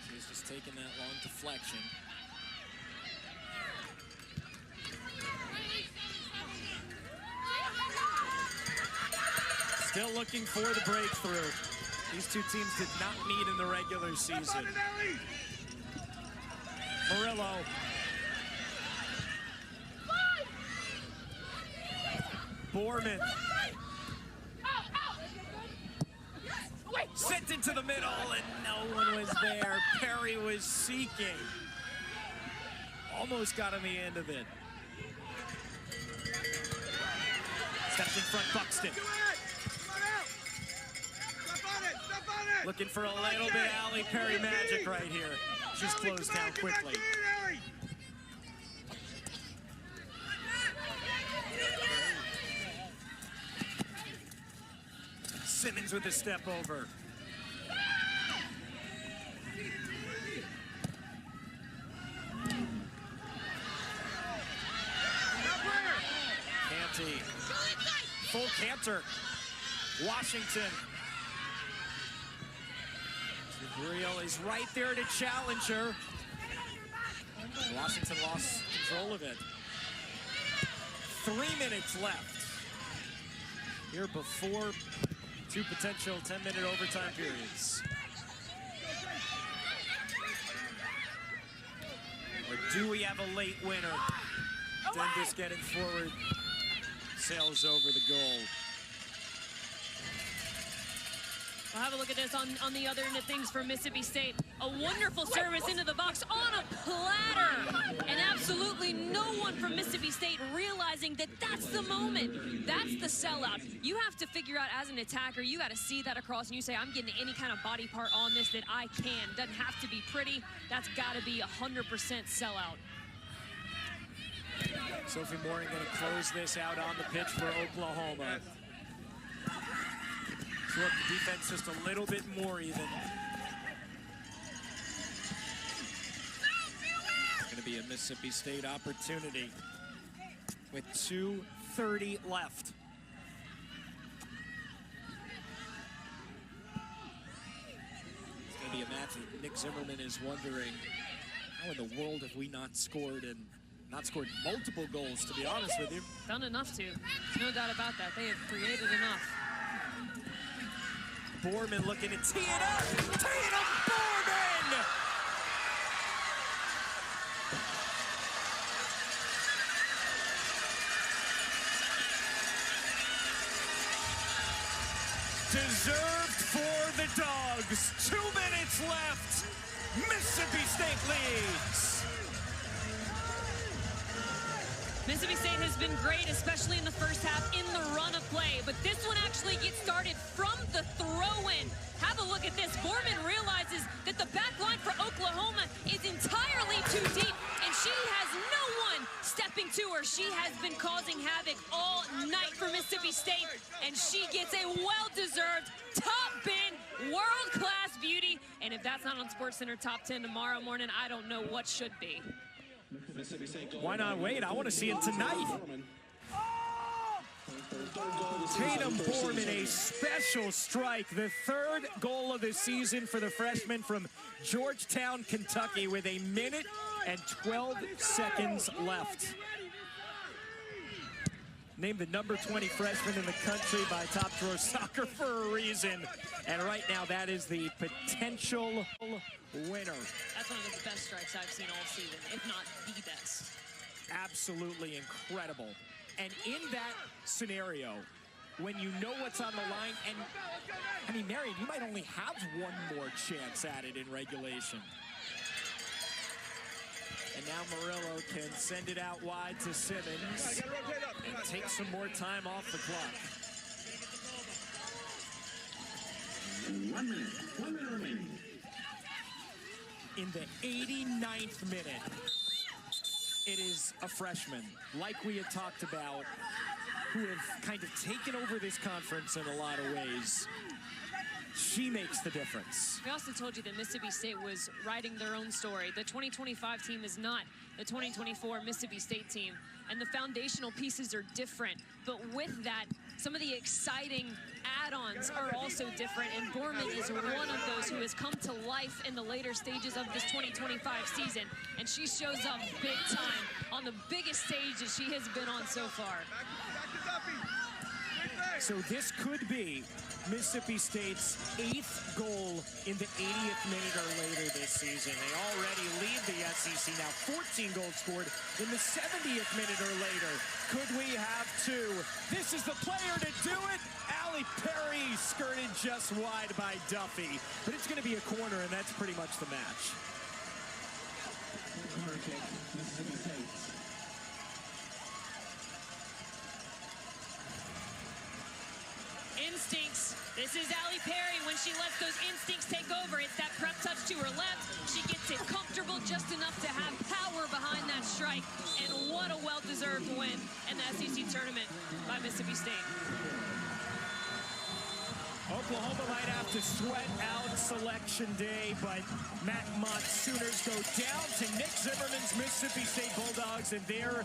She's just taking that long deflection. Still looking for the breakthrough. These two teams did not meet in the regular season. Murillo. Borman. Sent into the middle, and no one was there. Perry was seeking. Almost got on the end of it. Stepped in front, Buxton. Looking for a little bit of Allie Perry magic right here. She's closed down quickly. Simmons with a step over. Canty. Full canter. Washington. Jabril is right there to challenge her. Washington lost control of it. 3 minutes left here before 2 potential 10-minute overtime periods. Or do we have a late winner? Denvis getting forward, sails over the goal. We'll have a look at this on the other end of things for Mississippi State. A wonderful service into the box on a platter. And absolutely no one from Mississippi State realizing that that's the moment. That's the sellout. You have to figure out as an attacker, you got to see that across and you say, I'm getting any kind of body part on this that I can. Doesn't have to be pretty. That's got to be 100% sellout. Sophie Mooring going to close this out on the pitch for Oklahoma. Look, the defense just a little bit more even. It's going to be a Mississippi State opportunity with 2:30 left. It's going to be a match that Nick Zimmerman is wondering How in the world have we not scored multiple goals, to be honest with you? Done enough to. No doubt about that. They have created enough. Borman looking to tee it up. Tatum Borman! Deserved for the Dogs. 2 minutes left. Mississippi State leads. Mississippi State has been great, especially in the first half, in the run of play. But this one actually gets started from the throw-in. Have a look at this. Borman realizes that the back line for Oklahoma is entirely too deep, and she has no one stepping to her. She has been causing havoc all night for Mississippi State, and she gets a well-deserved top bin, world-class beauty. And if that's not on SportsCenter Top 10 tomorrow morning, I don't know what should be. Why not wait? I want to see it tonight. Tatum Borman, a special strike. The third goal of the season for the freshman from Georgetown, Kentucky, with 1 minute and 12 seconds left. Named the number 20 freshman in the country by Top Drawer Soccer for a reason. And right now, that is the potential winner. That's one of the best strikes I've seen all season, if not the best. Absolutely incredible. And in that scenario, when you know what's on the line, and I mean, Marion, you might only have one more chance at it in regulation. And now Murillo can send it out wide to Simmons and take some more time off the clock. 1 minute remaining. In the 89th minute, it is a freshman, like we had talked about, who have kind of taken over this conference in a lot of ways. She makes the difference. We also told you that Mississippi State was writing their own story. The 2025 team is not the 2024 Mississippi State team, and the foundational pieces are different. But with that, some of the exciting add-ons are also different, and Borman is one of those who has come to life in the later stages of this 2025 season, and she shows up big time on the biggest stage that she has been on so far. So this could be Mississippi State's 8th goal in the 80th minute or later this season. They already lead the SEC now, 14 goals scored in the 70th minute or later. Could we have 2? This is the player to do it. Allie Perry skirted just wide by Duffy, but it's going to be a corner, and that's pretty much the match. Instincts. This is Allie Perry when she lets those instincts take over. It's that prep touch to her left. She gets it comfortable just enough to have power behind that strike. And what a well-deserved win in the SEC tournament by Mississippi State. Oklahoma might have to sweat out selection day, but Matt Mott's Sooners go down to Nick Zimmerman's Mississippi State Bulldogs, and their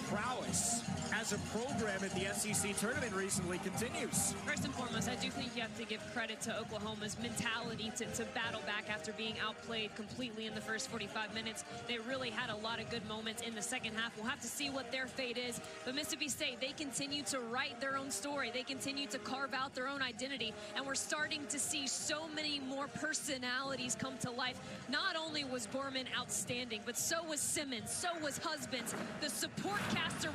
prowess as a program at the SEC tournament recently continues. First and foremost, I do think you have to give credit to Oklahoma's mentality to battle back after being outplayed completely in the first 45 minutes. They really had a lot of good moments in the second half. We'll have to see what their fate is. But Mississippi State, they continue to write their own story. They continue to carve out their own identity. And we're starting to see so many more personalities come to life. Not only was Borman outstanding, but so was Simmons, so was Husbands. The support cast around